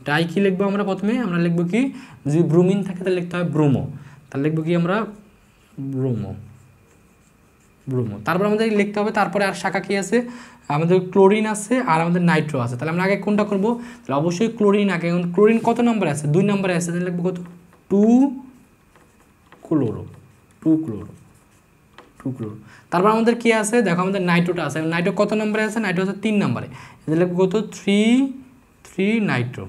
ডাই কি লিখবো আমরা প্রথমে, আমরা লিখবো কি, যদি ব্রোমিন থাকে তাহলে লিখতে হবে ব্রোমো, তাহলে লিখবো কি আমরা ব্রোমো। ব্রোমো। তারপর আমাদের লিখতে হবে, তারপরে আর শাখা কি আছে, আমাদের ক্লোরিন আছে আর আমাদের নাইট্রো আছে। তাহলে আমরা আগে কোনটা করবো, তাহলে অবশ্যই ক্লোরিন আগে। এখন ক্লোরিন কত নম্বরে আছে, 2 নম্বরে আছে, তাহলে লিখবো কত, 2 ক্লোরো। 2 ক্লোরো। 2 ক্লোরো। তারপর আমাদের কি আছে দেখো, আমাদের নাইট্রোটা আছে। নাইট্রো কত নম্বরে আছে, নাইট্রো আছে 3 নম্বরে, তাহলে লিখবো কত, 3 নাইট্রো।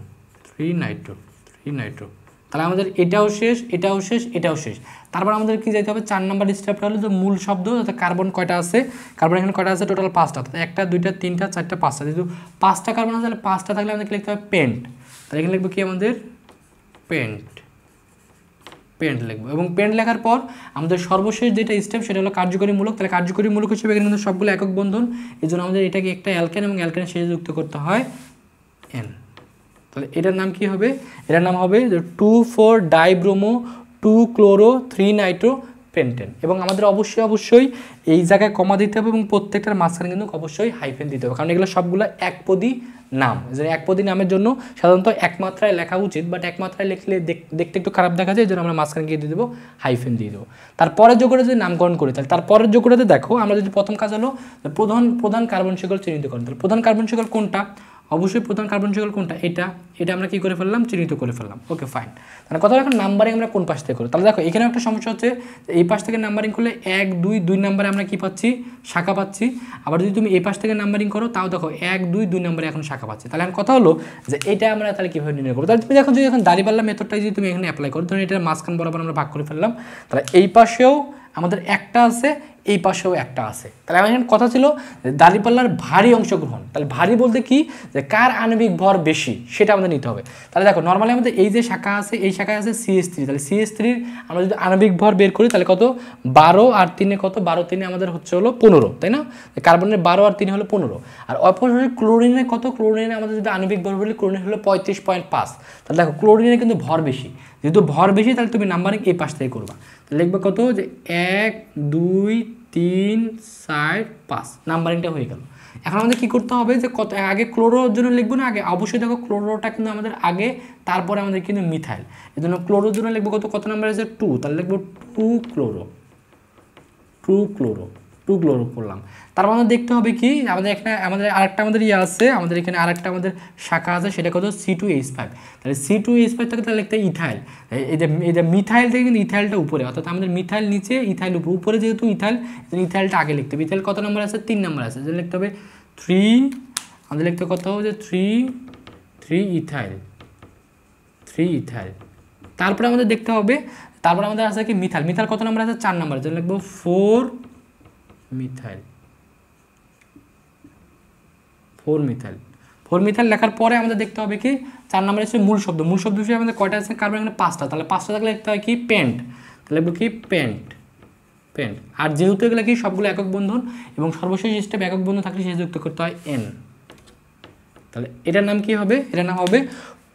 3 নাইট্রো। 3 নাইট্রো। তাহলে আমাদের এটাও শেষ, এটাও শেষ, এটাও শেষ। তারপর আমাদের কি যাইতে হবে, 4 নম্বর স্টেপটা হলো যে মূল শব্দ, কার্বন কয়টা আছে, কার্বন এখানে কয়টা আছে, টোটাল 5টা, 1টা 2টা 3টা 4টা 5টা, যেহেতু 5টা কার্বন আছে তাহলে 5টা থাকলে আমাদের লিখতে হবে পেন্ট। তাহলে এখানে লিখবো কি আমাদের পেন্ট। পেন্ট লিখবো। এবং পেন্ট লেখার পর আমাদের সর্বশেষ যেটা স্টেপ সেটা হলো কার্যকরী মূলক। তাহলে কার্যকরী মূলক হিসেবে এখানে কিন্তু সবগুলো একক বন্ধন, এই জন্য আমাদের এটাকে একটা অ্যালকেন এবং অ্যালকেনের শেষে যুক্ত করতে হয় এন। তাহলে এটার নাম কি হবে, এটার নাম হবে 2,4 ডাইব্রোমো 2 ক্লোরো 3 নাইট্রো পেন্টেন। এবং আমাদের অবশ্যই এই জায়গায় কমা দিতে হবে এবং প্রত্যেকটার মাঝখানে কিন্তু অবশ্যই হাইফেন দিতে হবে, কারণ এগুলো সবগুলো একপদী নাম। যে একপদী নামের জন্য সাধারণত একমাত্রায় লেখা উচিত, বাট একমাত্রায় লিখলে দেখতে একটু খারাপ দেখা যায়, এই জন্য আমরা মাঝখানে গিয়ে দিয়ে দেবো হাইফেন দিয়ে দেবো। তারপরের যোগটা যদি নামকরণ করি, তাহলে তারপরের যোগটাতে দেখো, আমরা যদি প্রথম কাজ হলো প্রধান কার্বন শিকল চিহ্নিত করেন। তাহলে প্রধান কার্বন শিকল কোনটা, অবশ্যই প্রধান কার্বন শিকল কোনটা, এটা আমরা কি করে ফেললাম, চিহ্নিত করে ফেললাম। Okay fine. তাহলে কথা এখন নাম্বারিং আমরা কোন পাশ থেকে করি, তাহলে দেখো এখানে একটা সমস্যা হচ্ছে, এই পাশ থেকে নাম্বারিং করলে 1 2 নম্বরে আমরা কি পাচ্ছি, শাখা পাচ্ছি। আবার যদি তুমি এই পাশ থেকে নাম্বারিং করো তাও দেখো 1 2 নম্বরে এখন শাখা পাচ্ছি। তাহলে এখন কথা হলো যে এটা আমরা তাহলে কীভাবে নির্ণয় করবো, তাহলে তুমি দেখো যদি এখন দাঁড়িপাল্লা মেথডটাই যদি তুমি এখানে অ্যাপ্লাই করো, ধরুন এটার মাঝখান বরাবর আমরা ভাগ করে ফেললাম, তাহলে এই পাশেও আমাদের একটা আছে, এই পাশেও একটা আছে। তাহলে আমার এখানে কথা ছিল দাঁড়িপাল্লার ভারী অংশগ্রহণ। তাহলে ভারী বলতে কি, যে কার আণবিক ভর বেশি সেটা আমাদের নিতে হবে। তাহলে দেখো নর্মালি আমাদের এই যে শাখা আছে, এই শাখায় আছে CH3, তাহলে CH3 আমরা যদি আণবিক ভর বের করি তাহলে কত, 12 আর 3 কত, 12 3 আমাদের হচ্ছে হলো 15, তাই না, কার্বনের 12 আর 3 হলো 15। আর অপরপক্ষে ক্লোরিনের কত, ক্লোরিনে আমাদের যদি আণবিক ভর বলি, ক্লোরিন হলো 35.5। তাহলে দেখো ক্লোরিনের কিন্তু ভর বেশি, যেহেতু ভর বেশি তাহলে তুমি নাম্বারিং এই পাশ থেকে করবা। তাহলে লিখবে কত, যে 1 2 3 4 5, নাম্বারিংটা হয়ে গেল। এখন আমাদের কি করতে হবে, যে কত আগে ক্লোরোর জন্য লিখবো না, আগে অবশ্যই দেখো ক্লোরোটা কিন্তু আমাদের আগে, তারপরে আমাদের কিন্তু মিথাইল, এই জন্য ক্লোরোর জন্য লিখবো কত নাম্বার আছে, 2, তাহলে লিখবো 2 ক্লোরো। 2 ক্লোরো। 2 ক্লোরো করলাম। তারপর আমাদের দেখতে হবে কি, আমাদের এখানে আমাদের আরেকটা আমাদের ইয়ে আছে, আমাদের এখানে আরেকটা আমাদের শাখা আছে, সেটা কত, C2H5। তাহলে C2H5 থেকে তাহলে লিখতে ইথাইল, এই যে মিথাইল থেকে কিন্তু ইথাইলটা উপরে, অর্থাৎ আমাদের মিথাইল নিচে, ইথাইল উপরে, যেহেতু ইথাইল, ইথাইলটা আগে লিখতে হবে। ইথাইল কত নম্বর আছে, 3 নম্বর আছে, তাহলে লিখতে হবে 3, আমাদের লিখতে কত হবে, যে 3 ইথাইল। 3 ইথাইল। তারপরে আমাদের দেখতে হবে, তারপরে আমাদের আছে কি মিথাইল। মিথাইল কত নম্বর আছে, 4 নম্বর, তাহলে লিখবো 4 মিথাইল। 4 মিথাইল। 4 মিথাইল লেখার পরে আমাদের দেখতে হবে কি, 4 নম্বরে হচ্ছে মূল শব্দ। মূল শব্দ হিসেবে আমাদের কয়টা আছে, কার্বন এখানে 5টা, তাহলে 5টা থাকলে লিখতে হয় কি, পেন্ট। তাহলে লিখবো কি, পেন্ট। পেন্ট। আর যেহেতু এগুলো কি সবগুলো একক বন্ধন, এবং সর্বশেষ স্টেপ একক বন্ধন থাকলে শেষ যুক্ত করতে হয় N। তাহলে এটার নাম কি হবে, এটার নাম হবে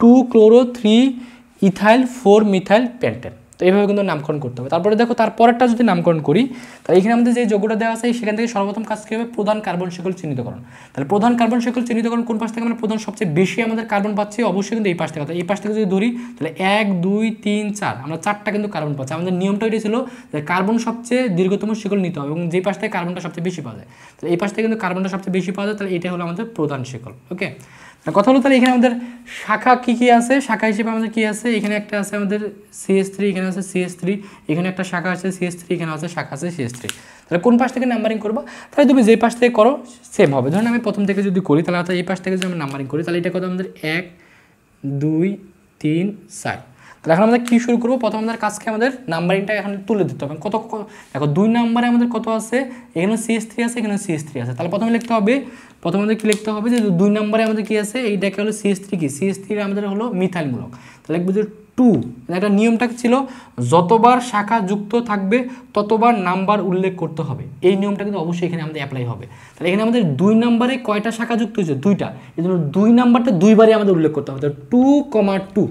2 ক্লোরো 3 ইথাইল 4 মিথাইল পেন্টেন। তো এইভাবে কিন্তু নামকরণ করতে হবে। তারপরে দেখো তারপরেরটা যদি নামকরণ করি, তাহলে এখানে আমাদের যে যোগ্যটা দেওয়া আছে সেখান থেকে সর্বপ্রথম কাজ কী হবে, প্রধান কার্বন শিকল চিহ্নিতকরণ। তাহলে প্রধান কার্বন শিকল চিহ্নিতকরণ কোন পাশ থেকে আমরা প্রধান সবচেয়ে বেশি আমাদের কার্বন পাচ্ছি, অবশ্যই কিন্তু এই পাশ থেকে। এই পাশ থেকে যদি ধরি তাহলে 1 2 3 4 আমরা 4টা কিন্তু কার্বন পাচ্ছি। আমাদের নিয়মটা এটাই ছিল যে কার্বন সবচেয়ে দীর্ঘতম শিকল নিতে হবে এবং যে পাশ থেকে কার্বনটা সবচেয়ে বেশি পাওয়া যায়। তাহলে এই পাশ থেকে কিন্তু কার্বনটা সবচেয়ে বেশি পাওয়া যায়, তাহলে এটা হলো আমাদের প্রধান শিকল। ওকে, কথা হলো তাহলে এখানে আমাদের শাখা কি আছে, শাখা হিসেবে আমাদের কি আছে, এখানে একটা আছে আমাদের CH3, এখানে আছে CH3, এখানে একটা শাখা আছে CH3, এখানে আছে শাখা আছে CH3। তাহলে কোন পাশ থেকে নাম্বারিং করবো, তাহলে তুমি যে পাশ থেকে করো সেম হবে। ধরুন আমি প্রথম থেকে যদি করি, তাহলে অর্থাৎ এই পাশ থেকে যদি আমরা নাম্বারিং করি, তাহলে এটা কত আমাদের 1 2 3 4। তাহলে এখন আমরা কী শুরু করবো, প্রথম আমাদের কাজকে আমাদের নাম্বারিংটা এখানে তুলে দিতে হবে। কত দেখো 2 নম্বরে আমাদের কত আছে, এখানে CH3 আছে, এখানে CH3 আছে। তাহলে প্রথমে লিখতে হবে, প্রথমে আমাদের কী লিখতে হবে, যে 2 নম্বরে আমাদের কী আছে, এইটাকে হলো CH3, কি CH3 আমাদের হলো মিথাইলমূলক। তাহলে লিখবো যে 2। একটা নিয়মটা ছিল যতবার শাখা যুক্ত থাকবে ততবার নাম্বার উল্লেখ করতে হবে। এই নিয়মটা কিন্তু অবশ্যই এখানে আমাদের অ্যাপ্লাই হবে। তাহলে এখানে আমাদের 2 নম্বরে কয়টা শাখা যুক্ত হয়েছে, 2টা, এই জন্য 2 নাম্বারটা 2বারই আমাদের উল্লেখ করতে হবে। 2,2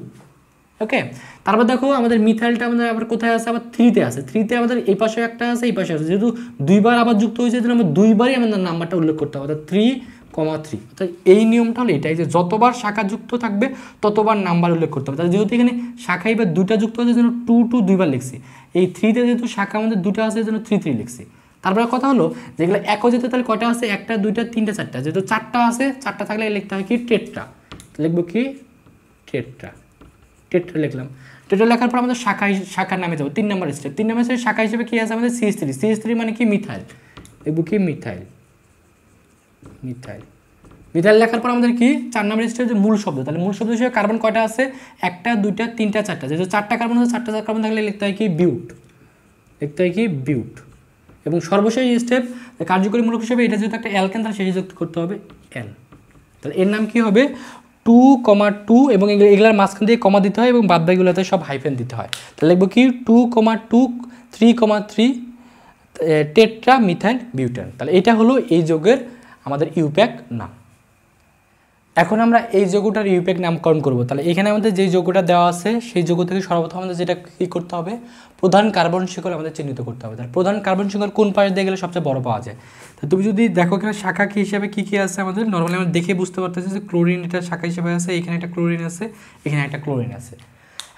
ওকে, তারপর দেখো আমাদের মিথাইলটা আমাদের আবার কোথায় আছে, আবার 3-তে আছে। 3-তে আমাদের এই পাশে একটা আছে, এই পাশে আছে, যেহেতু দুইবার আবার যুক্ত হয়েছে সেজন্য আমরা দুইবারই আমাদের নাম্বারটা উল্লেখ করতে হবে, অর্থাৎ 3,3। অর্থাৎ এই নিয়মটা হলো এটাই যে যতবার শাখা যুক্ত থাকবে ততবার নাম্বার উল্লেখ করতে হবে। তাহলে যেহেতু এখানে শাখা এবার দুইটা যুক্ত হয়েছে জন্য 2 দুইবার লিখছি, এই 3-তে যেহেতু শাখা আমাদের দুটো আছে জন্য 3 লিখছি। তারপরে কথা হলো যেগুলো একও যেতে তাহলে কয়টা আছে, 1টা 2টা 3টা 4টা, যেহেতু 4টা আছে, 4টা থাকলে লিখতে হয় কি টেট্রা, লিখবো কি টেট্রা, টেট্রা লিখলাম। টেট্রা লেখার পর আমাদের শাখার নামে যাবো 3 নম্বর স্টেপ। 3 নম্বর স্টেপ শাখা হিসেবে কি আছে আমাদের CH3, CH3 মানে কি মিথাইল, লিখবো কি মিথাইল, মিথাইল। মিথাইল লেখার পর আমাদের কি 4 নম্বর স্টেপ যে মূল শব্দ, তাহলে মূল শব্দ হিসেবে কার্বন কয়টা আছে, 1টা 2টা 3টা 4টা, যেহেতু 4টা কার্বন আছে, 4টা কার্বন থাকলে লিখতে হয় কি বিউট, লিখতে হয় কি বিউট। এবং সর্বশেষ স্টেপ কার্যকরী মূলক হিসেবে এটা যেহেতু একটা অ্যালকেন তাহলে শেষে যুক্ত করতে হবে এল, তাহলে এর নাম কি হবে 2,2 এবং এগুলার মাঝখান দিয়ে কমা দিতে হয় এবং বাদবাকিগুলোতে সব হাইফেন দিতে হয়। তাহলে লিখবো কি 2,2 3,3 টেট্রা মিথাইল বিউটেন। তাহলে এটা হলো এই যৌগের আমাদের ইউপ্যাক নাম। এখন আমরা এই যৌগটার ইউপ্যাক নামকরণ করব। তাহলে এখানে আমাদের যে যৌগটা দেওয়া আছে সেই যৌগ থেকে সর্বপ্রথম আমাদের যেটা কী করতে হবে, প্রধান কার্বন শিকল আমাদের চিহ্নিত করতে হবে। তাহলে প্রধান কার্বন শিকল কোন পাশ দিয়ে গেলে সবচেয়ে বড় পাওয়া যায়, তো তুমি যদি দেখো এখানে শাখা কী হিসাবে কী কী আছে আমাদের নর্মালি আমরা দেখে বুঝতে পারতেছি যে ক্লোরিন এটা শাখা হিসেবে আছে, এখানে একটা ক্লোরিন আছে, এখানে একটা ক্লোরিন আছে।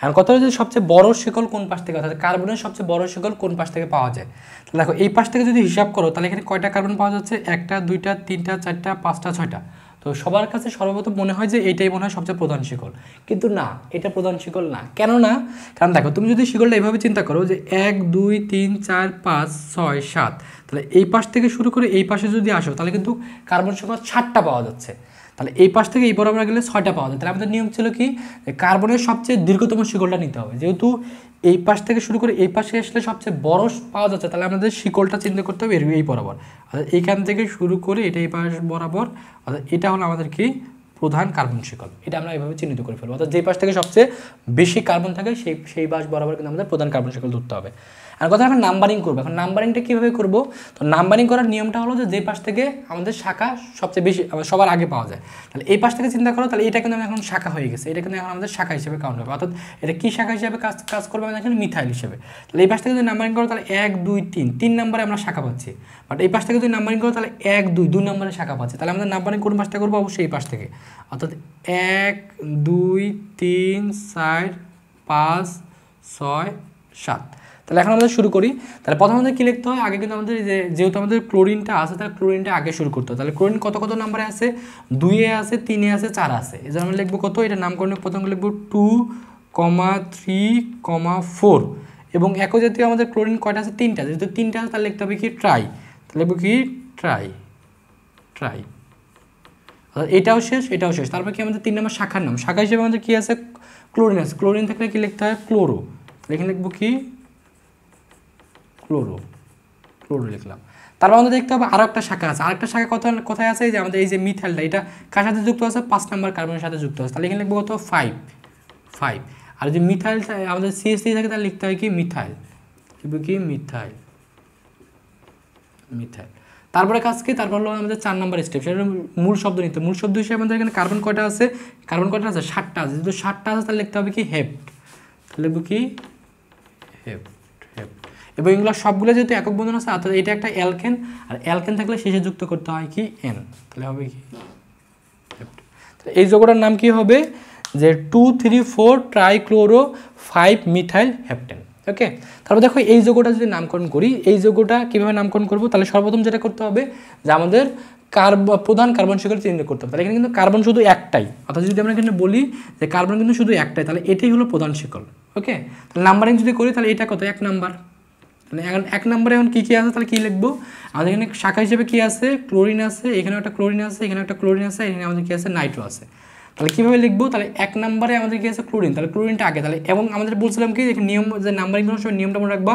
এখন কথা হচ্ছে সবচেয়ে বড় শিকল কোন পাশ থেকে, অর্থাৎ কার্বনের সবচেয়ে বড় শিকল কোন পাশ থেকে পাওয়া যায়। তাহলে দেখো এই পাশ থেকে যদি হিসাব করো তাহলে এখানে কয়টা কার্বন পাওয়া যাচ্ছে, 1টা 2টা 3টা 4টা 5টা 6টা। তো সবার কাছে সর্বপ্রথম মনে হয় যে এইটাই মনে হয় সবচেয়ে প্রধান শিকল, কিন্তু না, এটা প্রধান শিকল না। কেন না, কারণ দেখো তুমি যদি শিকলটা এইভাবে চিন্তা করো যে 1 2 3 4 5 6 7, তাহলে এই পাশ থেকে শুরু করে এই পাশে যদি আসো তাহলে কিন্তু কার্বন শিকল 7টা পাওয়া যাচ্ছে। তাহলে এই পাশ থেকে এই বরাবর গেলে 6টা পাওয়া যায়। তাহলে আমাদের নিয়ম ছিল কি কার্বনের সবচেয়ে দীর্ঘতম শিকলটা নিতে হবে, যেহেতু এই পাশ থেকে শুরু করে এই পাশে আসলে সবচেয়ে বড় পাওয়া যাচ্ছে, তাহলে আমাদের শিকলটা চিন্তা করতে হবে এই বরাবর, অর্থাৎ এইখান থেকে শুরু করে এটা এই পাশ বরাবর, অর্থাৎ এটা হলো আমাদের কি প্রধান কার্বন শিকল। এটা আমরা এইভাবে চিহ্নিত করে ফেলবো, অর্থাৎ যে পাশ থেকে সবচেয়ে বেশি কার্বন থাকে সেই পাশ বরাবর কিন্তু আমাদের প্রধান কার্বন শিকল ধরতে হবে। আর কথা এখন নাম্বারিং করবো। এখন নাম্বারিংটা কীভাবে করবো, তো নাম্বারিং করার নিয়মটা হলো যে পাশ থেকে আমাদের শাখা সবচেয়ে বেশি সবার আগে পাওয়া যায়, তাহলে এই পাশ থেকে চিন্তা করো, তাহলে এটা কিন্তু এখন শাখা হয়ে গেছে, এটা কিন্তু এখন আমাদের শাখা হিসেবে কাউন্ট হবে, অর্থাৎ এটা কী শাখা হিসেবে কাজ করবে আমাদের এখানে মিথাইল হিসেবে। তাহলে এই পাশ থেকে যদি নাম্বারিং করো তাহলে 1 2 3 নম্বরে আমরা শাখা পাচ্ছি, বাট এই পাশ থেকে যদি নাম্বারিং করো তাহলে 1 2 নম্বরে শাখা পাচ্ছি। তাহলে আমাদের নাম্বারিং কোন পাশটা করবো, অবশ্যই এই পাশ থেকে, অর্থাৎ 1 2 3 4 5 6 7। তাহলে এখন আমাদের শুরু করি। তাহলে প্রথমে আমাদের কী লিখতে হয়, আগে কিন্তু আমাদের যেহেতু আমাদের ক্লোরিনটা আছে তাহলে ক্লোরিনটা আগে শুরু করতে হয়। তাহলে ক্লোরিন কত কত নাম্বারে আছে, 2-এ আছে, 3-এ আছে, 4 আছে। এই জন্য আমরা লিখবো কত, এটা নামকরণে প্রথমে লিখবো 2,3,4 এবং একই জাতীয় আমাদের ক্লোরিন কয়টা আছে, 3টা, যেহেতু 3টা আছে তাহলে লিখতে হবে কি ট্রাই, তাহলে লিখবো কি ট্রাই, ট্রাই। অর্থাৎ এটাও শেষ, এটাও শেষ। তারপর কি আমাদের 3 নম্বর শাখার নাম, শাখা হিসেবে আমাদের কী আছে ক্লোরিন আছে, ক্লোরিন থাকলে কি লিখতে হয় ক্লোরো, এখানে লিখবো কি ক্লোরো, ক্লোরো লিখলাম। তারপর আমাদের দেখতে হবে আরও একটা শাখা আছে, আরেকটা শাখা কোথায় আছে, এই যে আমাদের এই যে মিথাইলটা এটা কার সাথে যুক্ত আছে, 5 নম্বর কার্বনের সাথে যুক্ত আছে, তাহলে এখানে লিখবো কত 5। আর যদি মিথাইলটা আমাদের CH3 থাকে তাহলে লিখতে হয় কি মিথাইল, লিখবো কি মিথাইল, মিথাইল। তারপরে কাজ কি, তারপর হলো আমাদের 4 নম্বর স্টেপ, সেটা মূল শব্দ নিতে। মূল শব্দ হিসেবে আমাদের এখানে কার্বন কয়টা আছে, কার্বন কয়টা আছে 7টা আছে, যেহেতু 7টা আছে তাহলে লিখতে হবে কি হেপ্ট, তাহলে লিখবো কি হেপ্ট, হেপ্ট। এবং এগুলো সবগুলো যেহেতু একক বন্ধন আছে, অর্থাৎ এটা একটা অ্যালকেন, আর অ্যালকেন থাকলে শেষে যুক্ত করতে হয় কি এন, তাহলে হবে কি হেপ্ট। তাহলে এই যৌগটার নাম কি হবে যে 2,3,4 ট্রাইক্লোরো 5 মিথাইল হেপ্টেন। ওকে, তারপর দেখো এই যৌগটা যদি নামকরণ করি, এই যৌগটা কীভাবে নামকরণ করবো, তাহলে সর্বপ্রথম যেটা করতে হবে যে আমাদের প্রধান কার্বন শিকল চিহ্নিত করতে হবে। তাহলে এখানে কিন্তু কার্বন শুধু একটাই, অর্থাৎ যদি আমরা এখানে বলি যে কার্বন কিন্তু শুধু একটাই, তাহলে এটাই হলো প্রধান শিকল। ওকে, তাহলে নাম্বারিং যদি করি তাহলে এটা কত 1 নাম্বার, তাহলে এখন 1 নম্বরে এখন কী কী আছে, তাহলে কী লিখবো, আমাদের এখানে শাখা হিসেবে কী আছে ক্লোরিন আছে, এখানে একটা ক্লোরিন আছে, এখানে একটা ক্লোরিন আছে, এখানে আমাদের কী আছে নাইট্রো আছে। তাহলে কীভাবে লিখবো, তাহলে 1 নম্বরে আমাদের কী আছে ক্লোরিন, তাহলে ক্লোরিনটা আগে, তাহলে এবং আমাদের বলছিলাম কি নিয়ম যে নাম্বারিং করার সময় নিয়মটা মনে রাখবা,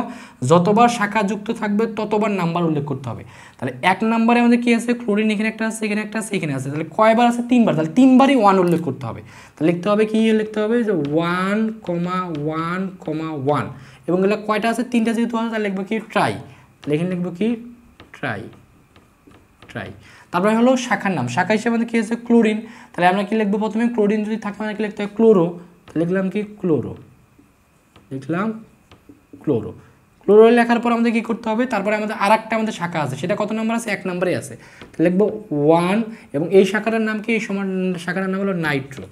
যতবার শাখা যুক্ত থাকবে ততবার নাম্বার উল্লেখ করতে হবে। তাহলে 1 নম্বরে আমাদের কী আছে ক্লোরিন, এখানে একটা আছে, এখানে একটা আছে, এখানে আছে, তাহলে কয়বার আছে 3বার, তাহলে 3বারই 1 উল্লেখ করতে হবে। তাহলে লিখতে হবে কি লিখতে হবে যে 1,1,1 এবং এগুলো কয়টা আছে 3টা যেহেতু আছে তাহলে লিখবো কি ট্রাই, তাহলে এখানে লিখবো কি ট্রাই, ট্রাই। তারপরে হলো শাখার নাম, শাখা হিসেবে আমাদের কী আছে ক্লোরিন, তাহলে আমরা কি লিখবো প্রথমে ক্লোরিন যদি থাকে আমাদের কি লিখতে হয় ক্লোরো, লিখলাম কি ক্লোরো, লিখলাম ক্লোরো। ক্লোরো লেখার পর আমাদের কী করতে হবে, তারপরে আমাদের আরেকটা আমাদের শাখা আছে, সেটা কত নম্বর আছে, 1 নম্বরে আছে, লিখবো 1 এবং এই শাখাটার নাম কি, এই সমান শাখাটার নাম হলো নাইট্রো,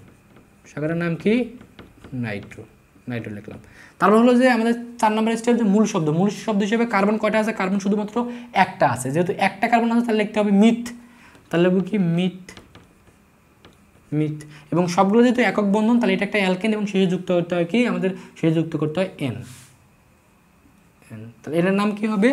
শাখাটার নাম কি নাইট্রো, নাইট্রো লিখলাম। তারপর হলো যে আমাদের 4 নম্বর স্টেপ যে মূল শব্দ, মূল শব্দ হিসেবে কার্বন কয়টা আছে, কার্বন শুধুমাত্র একটা আছে, যেহেতু একটা কার্বন আছে তাহলে লিখতে হবে মিথ, তাহলে লিখবো কি মিথ, মিথ। এবং সবগুলো যেহেতু একক বন্ধন তাহলে এটা একটা অ্যালকেন এবং শেষে যুক্ত করতে হয় কি, আমাদের শেষে যুক্ত করতে হয় এন, তাহলে এটার নাম কি হবে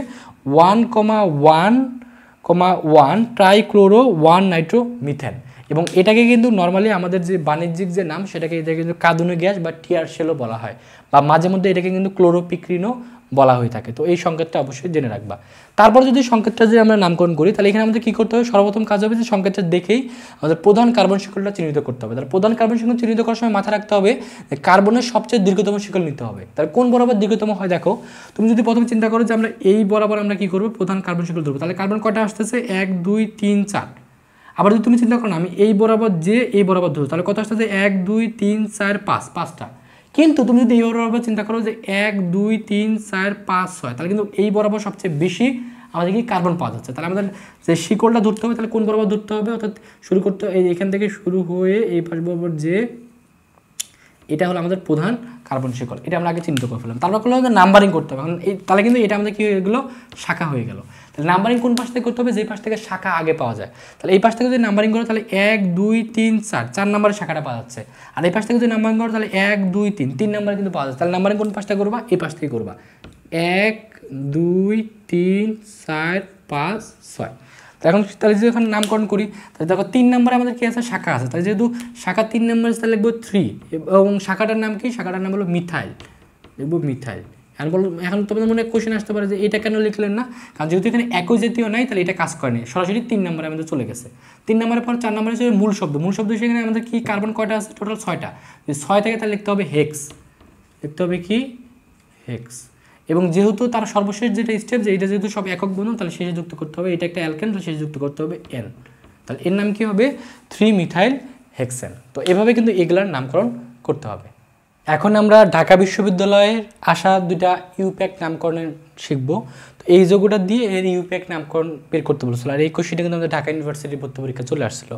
1,1,1 ট্রাইক্লোরো 1 নাইট্রো মিথেন। এবং এটাকে কিন্তু নর্মালি আমাদের যে বাণিজ্যিক যে নাম সেটাকে এটা কিন্তু কাঁদুনি গ্যাস বা টিয়ার শেলও বলা হয়, বা মাঝে মধ্যে এটাকে কিন্তু ক্লোরোপিক্রিনও বলা হয়ে থাকে। তো এই সংকেতটা অবশ্যই জেনে রাখবা। তারপর যদি সংকেতটা যদি আমরা নামকরণ করি তাহলে এখানে আমাদের কী করতে হবে, সর্বপ্রথম কাজ হবে যে সংকেতটা দেখেই আমাদের প্রধান কার্বন শিকলটা চিহ্নিত করতে হবে। তাহলে প্রধান কার্বন শিকল চিহ্নিত করার সময় মাথায় রাখতে হবে যে কার্বনের সবচেয়ে দীর্ঘতম শিকল নিতে হবে। তাহলে কোন বরাবর দীর্ঘতম হয় দেখো, তুমি যদি প্রথমে চিন্তা করো যে আমরা এই বরাবর আমরা কী করবো, প্রধান কার্বন শিকল ধরবো, তাহলে কার্বন কয়টা আসতেছে 1 2 3 4। আবার যদি তুমি চিন্তা করো না আমি এই বরাবর যে এই বরাবর ধরবো তাহলে কত আসতেছে 1 2 3 4 5, 5টা। কিন্তু তুমি যদি এই বরাবর চিন্তা করো যে 1 2 3 4 5 6, তাহলে কিন্তু এই বরাবর সবচেয়ে বেশি আমাদের কি কার্বন পাওয়া যাচ্ছে। তাহলে আমাদের যে শিকলটা ধরতে হবে তাহলে কোন বরাবর ধরতে হবে, অর্থাৎ শুরু করতে এই এখান থেকে শুরু হয়ে এই পাশ বরাবর যে এটা হলো আমাদের প্রধান কার্বন শিকল, এটা আমরা আগে চিহ্নিত করে ফেললাম। তারপর করলে আমাদের নাম্বারিং করতে হবে, কারণ এই তাহলে কিন্তু এটা আমাদের কী হয়ে গেলো, শাখা হয়ে গেল। তাহলে নাম্বারিং কোন পাশ থেকে করতে হবে, যেই পাশ থেকে শাখা আগে পাওয়া যায়। তাহলে এই পাশ থেকে যদি নাম্বারিং করো তাহলে 1 2 3 4, 4 নম্বরের শাখাটা পাওয়া যাচ্ছে। আর এই পাশ থেকে যদি নাম্বারিং করো তাহলে 1 2 3, 3 নম্বরে কিন্তু পাওয়া যাচ্ছে। তাহলে নাম্বারিং কোন পাশটা করবা, এই পাশ থেকে করবা, 1 2 3 4 5 6। এখন তাহলে যদি এখন নামকরণ করি তাহলে দেখো 3 নম্বরে আমাদের কী আছে, শাখা আছে। তাহলে যেহেতু শাখা 3 নম্বরে তাহলে লিখবো 3, এবং শাখাটার নাম কি, শাখাটার নাম হলো মিথাইল, লিখবো মিথাইল। এখন তোমাদের মনে কোশ্চেন আসতে পারে যে এটা কেন লিখলেন না, কারণ যেহেতু এখানে একই জাতীয় নাই তাহলে এটা কাজ করেনি, সরাসরি 3 নম্বরে আমাদের চলে গেছে। 3 নম্বরের পর 4 নম্বরে হচ্ছে মূল শব্দ, মূল শব্দ সেখানে আমাদের কি কার্বন কয়টা আছে, টোটাল 6টা। যদি 6 থেকে তাহলে লিখতে হবে হেক্স, লিখতে হবে কি হেক্স। এবং যেহেতু তার সর্বশেষ যেটা স্টেপ যে এটা যেহেতু সব একক বন্ধন তাহলে শেষে যুক্ত করতে হবে, এটা একটা অ্যালকেন তাহলে শেষে যুক্ত করতে হবে এন, তাহলে এর নাম কি হবে 3 মিথাইল হেক্সেন। তো এভাবে কিন্তু এগুলার নামকরণ করতে হবে। এখন আমরা ঢাকা বিশ্ববিদ্যালয়ের আসা 2টা ইউপ্যাক নামকরণের শিখবো। তো এই যৌগটা দিয়ে এর ইউপ্যাক নামকরণ বের করতে বলছিল, আর এই কোশ্চেনটা কিন্তু আমাদের ঢাকা ইউনিভার্সিটির ভর্তি পরীক্ষা চলে আসছিল।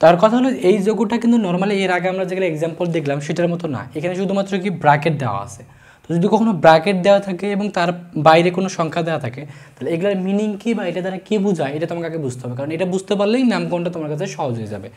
তার কথা হলো এই যৌগটা কিন্তু নর্মালি এর আগে আমরা যেগুলো এক্সাম্পল দেখলাম সেটার মতো না, এখানে শুধুমাত্র কি ব্র্যাকেট দেওয়া আছে। তো যদি কখনো ব্র্যাকেট দেওয়া থাকে এবং তার বাইরে কোনো সংখ্যা দেওয়া থাকে তাহলে এগুলোর মিনিং কী বা এটা দ্বারা কী বোঝায় এটা তোমাকে আগে বুঝতে হবে, কারণ এটা বুঝতে পারলেই নামকরণটা তোমার কাছে সহজ হয়ে যাবে।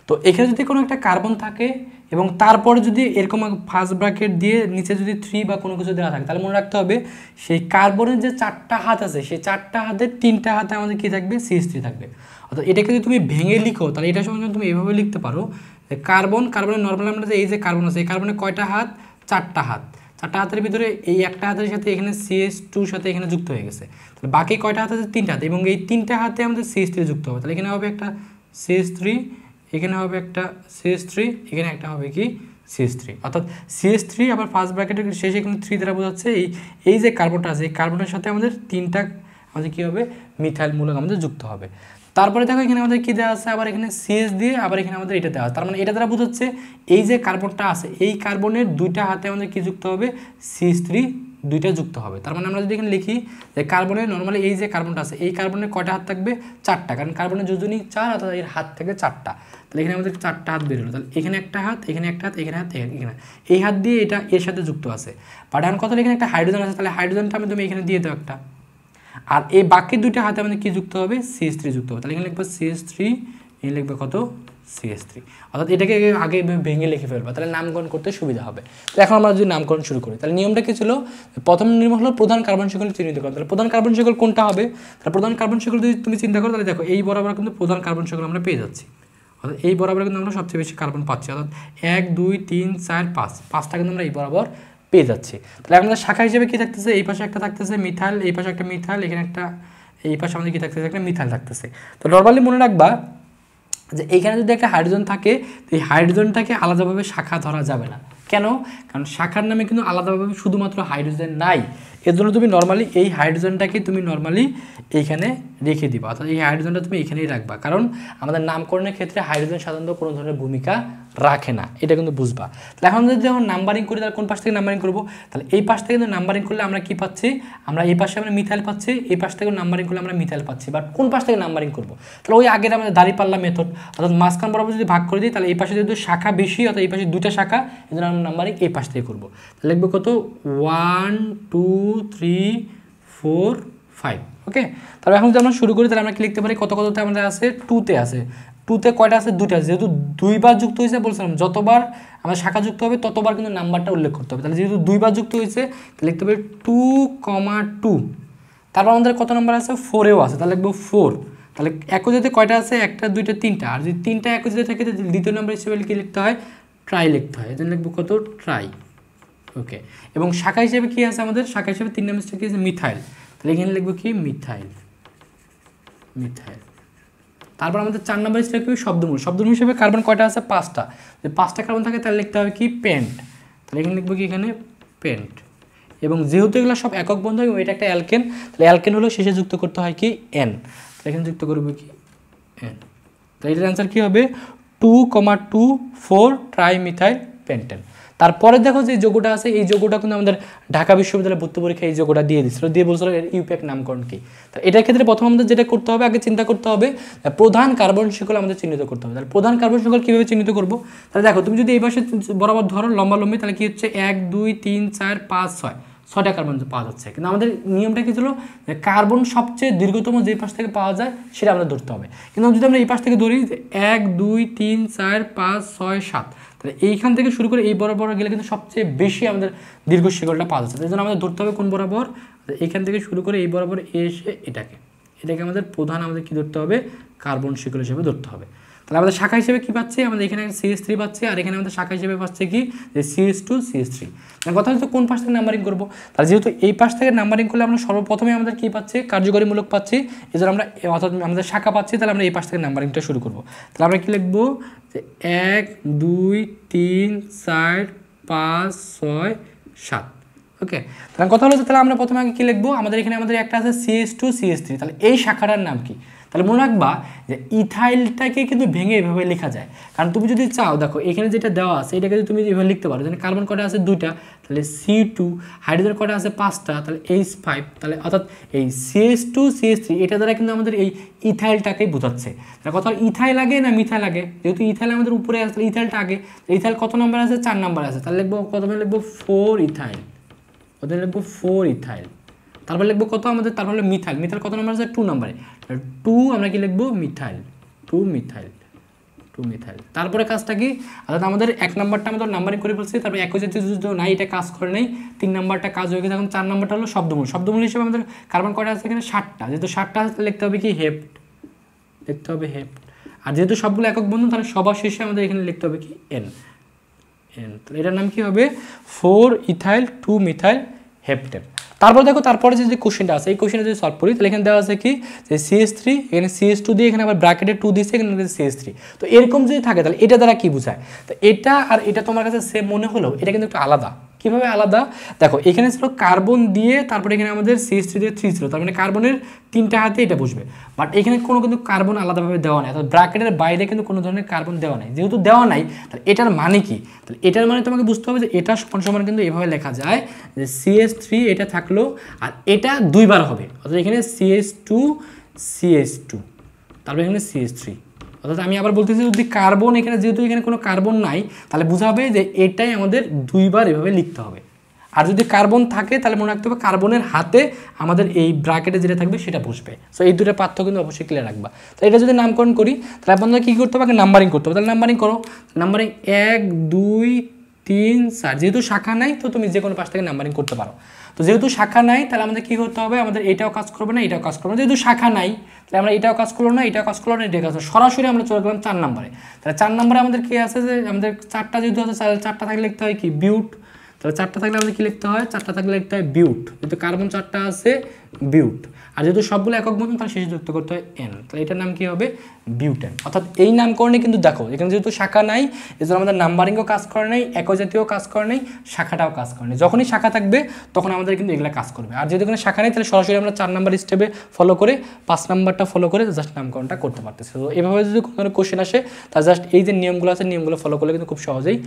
তো এখানে যদি কোনো একটা কার্বন থাকে এবং তারপরে যদি এরকম ফার্স্ট ব্র্যাকেট দিয়ে নিচে যদি 3 বা কোনো কিছু দেওয়া থাকে তাহলে মনে রাখতে হবে সেই কার্বনের যে 4টা হাত আছে সেই 4টা হাতের 3টা হাতে আমাদের কী থাকবে, CH3 থাকবে। অর্থাৎ এটাকে যদি তুমি ভেঙে লিখো তাহলে এটার সঙ্গে তুমি এভাবে লিখতে পারো যে কার্বনের নর্মাল আমরা যে এই যে কার্বন আছে এই কার্বনের কয়টা হাত, 4টা হাত। 4টা হাতের ভিতরে এই একটা হাতের সাথে এখানে CH2 সাথে এখানে যুক্ত হয়ে গেছে, তাহলে বাকি কয়টা হাত আছে, 3টা হাত, এবং এই 3টা হাতে আমাদের CH3 যুক্ত হবে। তাহলে এখানে হবে একটা CH3, এখানে হবে একটা CH3, এখানে একটা হবে কি CH3, অর্থাৎ CH3 আবার ফার্স্ট ব্র্যাকেটের শেষে এখানে 3 দ্বারা বোঝাচ্ছে এই যে কার্বনটা আছে এই কার্বনের সাথে আমাদের 3টা আমাদের কী হবে মিথাইল মূলক আমাদের যুক্ত হবে। তারপরে দেখো এখানে আমাদের কী দেওয়া আছে, আবার এখানে CH দিয়ে আবার এখানে আমাদের এটা দেওয়া আছে, তার মানে এটা দ্বারা বোঝাচ্ছে এই যে কার্বনটা আছে এই কার্বনের 2টা হাতে আমাদের কি যুক্ত হবে, CH3 2টা যুক্ত হবে। তার মানে আমরা যদি এখানে লিখি যে কার্বনের নর্মালি এই যে কার্বনটা আছে এই কার্বনের কয়টা হাত থাকবে, 4টা, কারণ কার্বনের যোজনী 4 অর্থাৎ এর হাত থেকে 4টা, তাহলে এখানে আমাদের 4টা হাত বের হলো। তাহলে এখানে একটা হাত, এখানে একটা হাত, এখানে হাত, এখানে এই হাত দিয়ে এটা এর সাথে যুক্ত আছে। বাট এখন কথা এখানে একটা হাইড্রোজেন আছে, তাহলে হাইড্রোজেনটা আমি তুমি এখানে দিয়ে দাও একটা, আর এই বাকি 2টা হাতে আমাদের কি যুক্ত হবে, CH3 যুক্ত হবে। তাহলে এখানে লিখবো CH3, এখানে লিখবো কত CH3, অর্থাৎ এটাকে আগে ভেঙে লিখে ফেলবো, তাহলে নামকরণ করতে সুবিধা হবে। তো এখন আমরা যদি নামকরণ শুরু করি তাহলে নিয়মটা কি ছিল, প্রথম নিয়ম হলো প্রধান কার্বন শিকল চিহ্নিত করা। তাহলে প্রধান কার্বন শিকল কোনটা হবে, তাহলে প্রধান কার্বন শিকল যদি তুমি চিন্তা করো তাহলে দেখো এই বরাবর কিন্তু প্রধান কার্বন শিকল আমরা পেয়ে যাচ্ছি, অর্থাৎ এই বরাবর কিন্তু আমরা সবচেয়ে বেশি কার্বন পাচ্ছি, অর্থাৎ 1 2 3 4 5, 5টা কিন্তু আমরা এই বরাবর পেয়ে যাচ্ছি। তাহলে আমাদের শাখা হিসেবে কি থাকতেছে, এই পাশে একটা থাকতেছে মিথাইল, এই পাশে একটা মিথাইল, এখানে একটা, এই পাশে আমাদের কি থাকতেছে একটা মিথাইল থাকতেছে। তো নর্মালি মনে রাখবা যে এইখানে যদি একটা হাইড্রোজেন থাকে তো এই হাইড্রোজেনটাকে আলাদাভাবে শাখা ধরা যাবে না। কেন, কারণ শাখার নামে কিন্তু আলাদাভাবে শুধুমাত্র হাইড্রোজেন নাই, এর জন্য তুমি নর্মালি এই হাইড্রোজেনটাকে তুমি নর্মালি এইখানে রেখে দিবা, অর্থাৎ এই হাইড্রোজেনটা তুমি এখানেই রাখবা, কারণ আমাদের নামকরণের ক্ষেত্রে হাইড্রোজেন সাধারণত কোনো ধরনের ভূমিকা রাখে না, এটা কিন্তু বুঝবা। তাহলে এখন যদি যখন নাম্বারিং করি তাহলে কোন পাশ থেকে নাম্বারিং করবো, তাহলে এই পাশ থেকে কিন্তু নাম্বারিং করলে আমরা কি পাচ্ছি, আমরা এই পাশে আমরা মিথাইল পাচ্ছি, এই পাশ থেকে নাম্বারিং করলে আমরা মিথাইল পাচ্ছি, বাট কোন পাশ থেকে নাম্বারিং করবো, তাহলে ওই আগের আমাদের দাঁড়িপাল্লা মেথড, অর্থাৎ মাঝখান বরাবর যদি ভাগ করে দিই তাহলে এই পাশে যেহেতু শাখা বেশি, অর্থাৎ এই পাশে দুইটা শাখা, এই জন্য আমরা নাম্বারিং এই পাশ থেকে করবো। তাহলে লিখবো কত 1 2 3 4 5। ওকে, তাহলে এখন যদি আমরা শুরু করি তাহলে আমরা কি লিখতে পারি, কত কততে আমাদের আছে 2তে আছে, 2তে কয়টা আছে, 2টা আছে, যেহেতু দুইবার যুক্ত হয়েছে বলছিলাম যতবার আমাদের শাখা যুক্ত হবে ততবার কিন্তু নাম্বারটা উল্লেখ করতে হবে। তাহলে যেহেতু দুইবার যুক্ত হয়েছে তাহলে লিখতে হবে 2,2। তারপর আমাদের কত নাম্বার আছে, 4এও আছে, তাহলে লিখবো 4। তাহলে একজাতে কয়টা আছে, একটা দুইটা তিনটা, আর যদি তিনটা একজাতে থাকে তাহলে দ্বিতীয় নাম্বার হিসেবে কি লিখতে হয়, ট্রাই লিখতে হয়, এজন্য লিখবো কত ট্রাই। ওকে, এবং শাখা হিসেবে কি আছে আমাদের, শাখা হিসেবে 3 নাম্বার কি আছে, মিথাইল, তাহলে এখানে লিখবো কি মিথাইল, মিথাইল। তারপর আমাদের 4 নাম্বার হিসেবে কি শব্দমূল, শব্দমূল হিসেবে কার্বন কয়টা আছে, 5টা, যদি 5টা কার্বন থাকে তাহলে লিখতে হবে কি পেন্ট, তাহলে এখানে লিখবো কি এখানে পেন্ট। এবং যেহেতু এগুলো সব একক বন্ধন এবং এটা একটা অ্যালকেন, তাহলে অ্যালকেন হলো শেষে যুক্ত করতে হয় কি এন, তাহলে এখানে যুক্ত করবো কি এন। তাহলে এটার অ্যান্সার কি হবে 2,2,4 ট্রাইমিথাইল পেন্টেন। তারপরে দেখো যে যৌগটা আছে, এই যৌগটা কিন্তু আমাদের ঢাকা বিশ্ববিদ্যালয়ে ভর্তি পরীক্ষায় এই যৌগটা দিয়ে দিচ্ছিল, দিয়ে বলছিল এর ইউপ্যাক নামকরণ কি। তাহলে এটার ক্ষেত্রে প্রথম আমাদের যেটা করতে হবে, আগে চিন্তা করতে হবে প্রধান কার্বন শিকল আমাদের চিহ্নিত করতে হবে। তাহলে প্রধান কার্বন শিকল কীভাবে চিহ্নিত করবো, তাহলে দেখো তুমি যদি এই পাশে বরাবর ধরো লম্বালম্বি, তাহলে কি হচ্ছে 1 2 3 4 5 6, 6টা কার্বন পাওয়া যাচ্ছে। কিন্তু আমাদের নিয়মটা কি ছিল, যে কার্বন সবচেয়ে দীর্ঘতম যে পাশ থেকে পাওয়া যায় সেটা আমাদের ধরতে হবে। কিন্তু যদি আমরা এই পাশ থেকে ধরি 1 2 3 4 5 6 7, তাহলে এইখান থেকে শুরু করে এই বরাবর গেলে কিন্তু সবচেয়ে বেশি আমাদের দীর্ঘ শিকলটা পাওয়া যাচ্ছে। এই জন্য আমাদের ধরতে হবে কোন বরাবর, এইখান থেকে শুরু করে এই বরাবর এসে এটাকে আমাদের প্রধান আমাদের কি ধরতে হবে, কার্বন শিকল হিসেবে ধরতে হবে। তাহলে আমাদের শাখা হিসেবে কি পাচ্ছি, আমাদের এখানে CH3 পাচ্ছি, আর এখানে আমাদের শাখা হিসেবে পাচ্ছে কি যে CH2 CH3। কথা হচ্ছে কোন পাশ থেকে নাম্বারিং করবো, তাহলে যেহেতু এই পাশ থেকে নাম্বারিং করলে আমরা সর্বপ্রথমে আমাদের কি পাচ্ছি, কার্যকরীমূলক পাচ্ছি, এই জন্য আমরা অর্থাৎ আমাদের শাখা পাচ্ছি, তাহলে আমরা এই পাশ থেকে নাম্বারিংটা শুরু করবো। তাহলে আমরা কি লিখবো যে 1 2 3 4 5 6 7। ওকে, তাহলে কথা হলো যে তাহলে আমরা প্রথমে আগে কী লিখবো, আমাদের এখানে আমাদের একটা আছে CH2 CH3, তাহলে এই শাখাটার নাম কি, তাহলে মনে রাখবা যে ইথাইলটাকে কিন্তু ভেঙে এভাবে লেখা যায়। কারণ তুমি যদি চাও, দেখো এখানে যেটা দেওয়া আছে এটাকে যদি তুমি এভাবে লিখতে পারো, যেন কার্বন কটা আছে 2টা, তাহলে C2, হাইড্রোজেন কটা আছে 5টা, তাহলে H5, তাহলে অর্থাৎ এই CH2 CH3 এটা দ্বারা কিন্তু আমাদের এই ইথাইলটাকেই বোঝাচ্ছে। তাহলে কথা ইথাইল আগে না মিথাইল আগে, যেহেতু ইথাইল আমাদের উপরে আছে তাহলে ইথাইলটা আগে, ইথাইল কত নম্বর আছে, 4 নম্বর আছে, তাহলে লিখবো প্রথমে লিখবো 4 ইথাইল, প্রথমে লিখবো 4 ইথাইল, তারপর লিখবো কত আমাদের, তারপর হলো মিথাইল, মিথাইল কত নম্বর আছে 2 নম্বরে, 2 আমরা কি লিখবো মিথাইল, 2 মিথাইল, 2 মিথাইল। তারপরে কাজটা কি, অর্থাৎ আমাদের 1 নম্বরটা আমাদের নাম্বারিং করে ফেলছি, তারপর একই জাতীয় যুদ্ধ নাই, এটা কাজ করে নেই, 3 নম্বরটা কাজ হয়ে গেছে, এখন 4 নম্বরটা হলো শব্দমূল। শব্দমূল হিসেবে আমাদের কার্বন কয়টা আছে এখানে 7টা, যেহেতু 7টা আছে লিখতে হবে কি হেপ্ট, লিখতে হবে হেপ্ট। আর যেহেতু সবগুলো একক বন্ধন তাহলে সবার শেষে আমাদের এখানে লিখতে হবে কি এন, এন। তাহলে এটার নাম কি হবে 4 ইথাইল 2 মিথাইল হেপ্টেন। তারপর দেখো তারপরে যে কোশ্চেনটা আছে এই কোশ্চেনটা যদি সলভ করি তাহলে এখানে দেওয়া আছে কি যে CH3, এখানে CH2 দিয়ে এখানে আবার ব্র্যাকেটে 2 দিয়েছে, এখানে CH3। তো এরকম যদি থাকে তাহলে এটা দ্বারা কি বোঝায়, তো এটা আর এটা তোমার কাছে সেম মনে হলো, এটা কিন্তু একটু আলাদা। কিভাবে আলাদা, দেখো এখানে ছিল কার্বন দিয়ে, তারপরে এখানে আমাদের CH3 দিয়ে 3 ছিল, তার মানে কার্বনের 3টা হাতে এটা বসবে, বাট এখানে কোনো কিন্তু কার্বন আলাদাভাবে দেওয়া নাই, অর্থাৎ ব্র্যাকেটের বাইরে কিন্তু কোনো ধরনের কার্বন দেওয়া নাই। যেহেতু দেওয়া নাই তাহলে এটার মানে কি, তাহলে এটার মানে তোমাকে বুঝতে হবে যে এটা সমান কিন্তু এভাবে লেখা যায় যে CH3 এটা থাকলো আর এটা 2বার হবে, অর্থাৎ এখানে CH2 CH2, তারপরে এখানে CH3। অর্থাৎ আমি আবার বলতেছি যদি কার্বন এখানে, যেহেতু এখানে কোনো কার্বন নাই তাহলে বোঝাবে যে এটাই আমাদের 2বার এভাবে লিখতে হবে। আর যদি কার্বন থাকে তাহলে মনে রাখতে হবে কার্বনের হাতে আমাদের এই ব্র্যাকেটে যেটা থাকবে সেটা বসবে। সো এই দুটো পার্থক্য কিন্তু অবশ্যই ক্লিয়ার রাখবা। তো এটা যদি নামকরণ করি তাহলে আপনাদের কী করতে হবে, নাম্বারিং করতে হবে। তাহলে নাম্বারিং করো, নাম্বারিং 1 2 3 4, যেহেতু শাখা নাই তো তুমি যে কোনো পাশ থেকে নাম্বারিং করতে পারো। তো যেহেতু শাখা নাই তাহলে আমাদের কী করতে হবে, আমাদের এটাও কাজ করবে না এটাও কাজ করবে না, যেহেতু শাখা নাই তাহলে আমরা এটাও কাজ করলো না এটাও কাজ করলো না এটাও কাজ করলো, সরাসরি আমরা চলে গেলাম 4 নম্বরে। তাহলে 4 নম্বরে আমাদের কী আছে যে আমাদের 4টা যেহেতু আছে 4টা থাকলে লিখতে হয় কি বিউট, তাহলে 4টা থাকলে আমাদের কি লিখতে হয়, 4টা থাকলে লিখতে হয় বিউট, যেহেতু কার্বন 4টা আছে বিউট, আর যেহেতু সবগুলো একক বন্ধন তাহলে শেষে যুক্ত করতে হয় n, তাহলে এটার নাম কি হবে বিউটেন। অর্থাৎ এই নামকরণে কিন্তু দেখো এখানে যেহেতু শাখা নাই এজন্য আমাদের নাম্বারিংও কাজ করে নাই, একই জাতীয় কাজ করে নাই, শাখাটাও কাজ করে নাই। যখনই শাখা থাকবে তখন আমাদের কিন্তু এগুলা কাজ করবে, আর যেহেতু এখানে শাখা নেই তাহলে সরাসরি আমরা 4 নাম্বার স্টেপে ফলো করে 5 নাম্বারটা ফলো করে জাস্ট নামকরণটা করতে পারতেছি। তো এভাবে যদি কোনো কোশ্চেন আসে তাহলে জাস্ট এই যে নিয়মগুলো আছে নিয়মগুলো ফলো করলে কিন্তু খুব সহজেই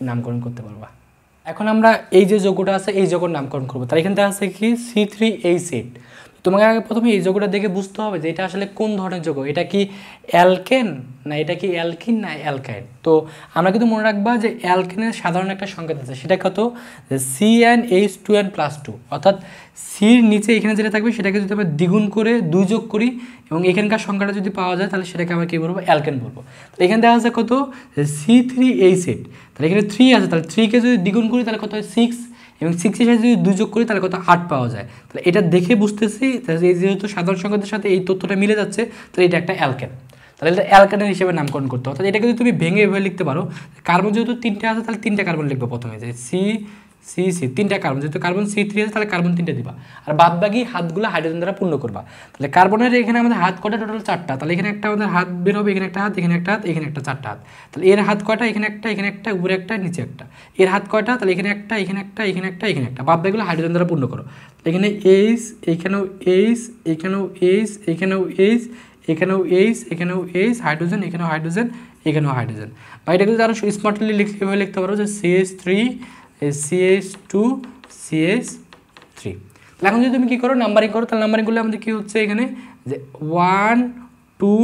নামকরণ করতে পারবা। এখন আমরা এই যে যৌগটা আছে এই যৌগের নামকরণ করবো। তার এখান থেকে আছে কি C3H8। তোমাকে আগে প্রথমে এই যৌগটা দেখে বুঝতে হবে যে এটা আসলে কোন ধরনের যৌগ, এটা কি অ্যালকেন না এটা কি অ্যালকিন না অ্যালকাইন। তো আমরা কিন্তু মনে রাখবা যে অ্যালকেনের সাধারণ একটা সংকেত আছে, সেটা কত, যে CnH2n+2, অর্থাৎ সির নিচে এখানে যেটা থাকবে সেটাকে যদি আমরা দ্বিগুণ করে 2 যোগ করি এবং এখানকার সংখ্যাটা যদি পাওয়া যায় তাহলে সেটাকে আমরা কী বলবো, অ্যালকেন বলবো। তাহলে এখানে দেখা আছে কত, C3H8, তাহলে এখানে 3 আছে, তাহলে 3কে যদি দ্বিগুণ করি তাহলে কত হয় 6, এবং 6 এর সাথে যদি 2 যোগ করি তাহলে কত 8 পাওয়া যায়। তাহলে এটা দেখে বুঝতেছি এই যেহেতু সাধারণ সংকেতের সাথে এই তথ্যটা মিলে যাচ্ছে তাহলে এটা একটা অ্যালকেন, তাহলে এটা অ্যালকেনের হিসেবে নামকরণ করতে হবে। অর্থাৎ এটাকে যদি তুমি ভেঙে এভাবে লিখতে পারো, কার্বন যেহেতু 3টে আছে তাহলে 3টে কার্বন লিখবো প্রথমে, যে সি 3টা কার্বন, যেহেতু কার্বন C3 আছে তাহলে কার্বন 3টে দিবা, আর বাদ বাকি হাতগুলো হাইড্রোজেন দ্বারা পূর্ণ করবা। তাহলে কার্বনের এখানে আমাদের হাত কয়টা, টোটাল 4টা, তাহলে এখানে একটা আমাদের হাত বের হবে, এখানে একটা হাত, এখানে একটা হাত, এখানে একটা 4টা হাত। তাহলে এর হাত কয়টা, এখানে একটা, উপরে একটা, নিচে একটা। এর হাত কয়টা, তাহলে এখানে একটা, এখানে একটা, এখানে একটা, এখানে একটা, বাদ বাকিগুলো হাইড্রোজেন দ্বারা পূর্ণ করো। এখানে এইচ, এখানেও এইচ, এখানেও এইচ, এখানেও এইচ, এখানেও এইচ, এখানেও এইচ, হাইড্রোজেন, এখানেও হাইড্রোজেন, এখানেও হাইড্রোজেন। বা এটাকে যদি আরো স্মার্টলি এভাবে লিখতে পারো যে CH3 CH2 CH3। তাহলে এখন যদি তুমি কী করো, নাম্বারিং করো, তাহলে নাম্বারিং করলে আমাদের কী হচ্ছে এখানে যে 1 2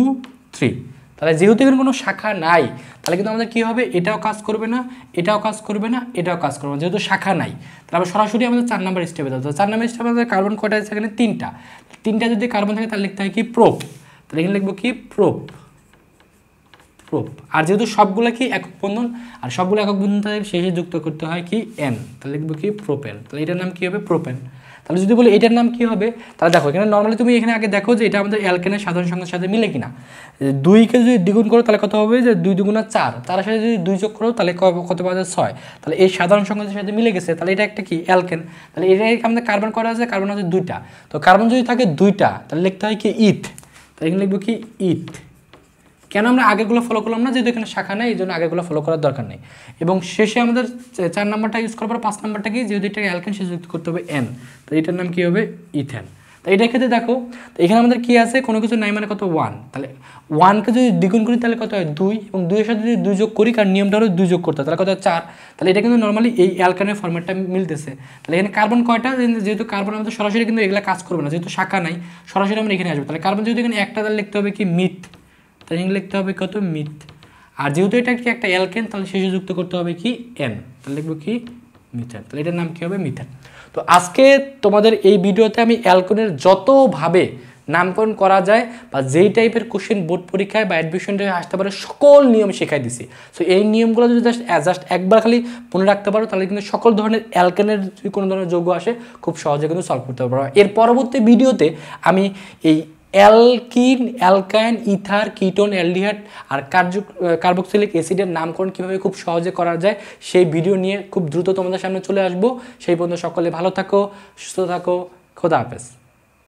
3। তাহলে যেহেতু এখানে কোনো শাখা নাই তাহলে কিন্তু আমাদের কী হবে, এটাও কাজ করবে না, এটাও কাজ করবে না, এটাও কাজ করবে না, যেহেতু শাখা নাই। তাহলে আমরা সরাসরি আমাদের 4 নাম্বার স্টেপে যাবো। 4 নাম্বার স্টেপে আমাদের কার্বন কয়টা আছে এখানে, 3টা যদি কার্বন থাকে তাহলে লিখতে হয় কি প্রোপ, তাহলে এখানে লিখবো কি প্রোপ। আর যেহেতু সবগুলো কি একক বন্ধন, আর সবগুলো একক বন্ধন তাহলে শেষে যুক্ত করতে হয় কি N, তাহলে লিখবো কি প্রোপেন। তাহলে এটার নাম কি হবে, প্রোপেন। তাহলে যদি বলি এটার নাম কি হবে, তাহলে দেখো এখানে নর্মালি তুমি এখানে আগে দেখো যে এটা আমাদের অ্যালকেনের সাধারণ সংখ্যার সাথে মিলে কিনা। 2কে যদি দ্বিগুণ করো তাহলে কত হবে, যে 2 দুগুণা 4, তার সাথে যদি 2 যোগ করো তাহলে কত পাওয়া যায় 6। তাহলে এই সাধারণ সংখ্যার সাথে মিলে গেছে, তাহলে এটা একটা কি অ্যালকেন। তাহলে এটা আমাদের কার্বন করা আছে, কার্বন আছে 2টা, তো কার্বন যদি থাকে 2টা তাহলে লিখতে হয় কি ইথ, তাহলে এখানে লিখবো কি ইথ। কেন আমরা আগেগুলো ফলো করলাম না, যেহেতু এখানে শাখা নেই এই জন্য আগেগুলো ফলো করার দরকার নেই। এবং শেষে আমাদের 4 নাম্বারটা ইউজ করার পর 5 নাম্বারটা কি, যেহেতু এটাকে অ্যালকেন শেষে যুক্ত করতে হবে N, তো এটার নাম কি হবে ইথেন। তো এটার ক্ষেত্রে দেখো তো এখানে আমাদের কি আছে, কোনো কিছু নাই মানে কত 1, তাহলে 1কে যদি দ্বিগুণ করি তাহলে কত হয় 2, এবং 2 এর সাথে যদি 2 যোগ করি, কারণ নিয়মটা হলো 2 যোগ করতে হয়, তাহলে কত হয় 4। তাহলে এটা কিন্তু নর্মালি এই অ্যালকেনের ফরম্যাটটা মিলতেছে। তাহলে এখানে কার্বন কয়টা, যেহেতু কার্বন আমাদের সরাসরি কিন্তু এগুলা কাজ করবে না, যেহেতু শাখা নাই সরাসরি আমরা এখানে আসবো। তাহলে কার্বন যেহেতু এখানে একটা, তাহলে লিখতে হবে কি মিথ, তাহলে লিখতে হবে কত মিথ। আর যেহেতু এটা কি একটা অ্যালকেন তাহলে শেষে যুক্ত করতে হবে কি N, তাহলে লিখবো কি মিথেন। তাহলে এটার নাম কি হবে মিথেন। তো আজকে তোমাদের এই ভিডিওতে আমি অ্যালকেনের যতভাবে নামকরণ করা যায় বা যেই টাইপের কোশ্চেন বোর্ড পরীক্ষায় বা অ্যাডমিশনে আসতে পারে সকল নিয়ম শেখাই দিছি। সো এই নিয়মগুলো যদি জাস্ট একবার খালি মনে রাখতে পারো তাহলে কিন্তু সকল ধরনের অ্যালকেনের যদি কোনো ধরনের যৌগ আসে খুব সহজে কিন্তু সলভ করতে পারো। এর পরবর্তী ভিডিওতে আমি এই alkene, alkyne, ether, ketone, aldehyde আর কার্বক্সিলিক অ্যাসিডের নামকরণ কীভাবে খুব সহজে করা যায় সেই ভিডিও নিয়ে খুব দ্রুত তোমাদের সামনে চলে আসবো। সেই পর্যন্ত সকলে ভালো থাকো, সুস্থ থাকো, খোদা হাফেজ।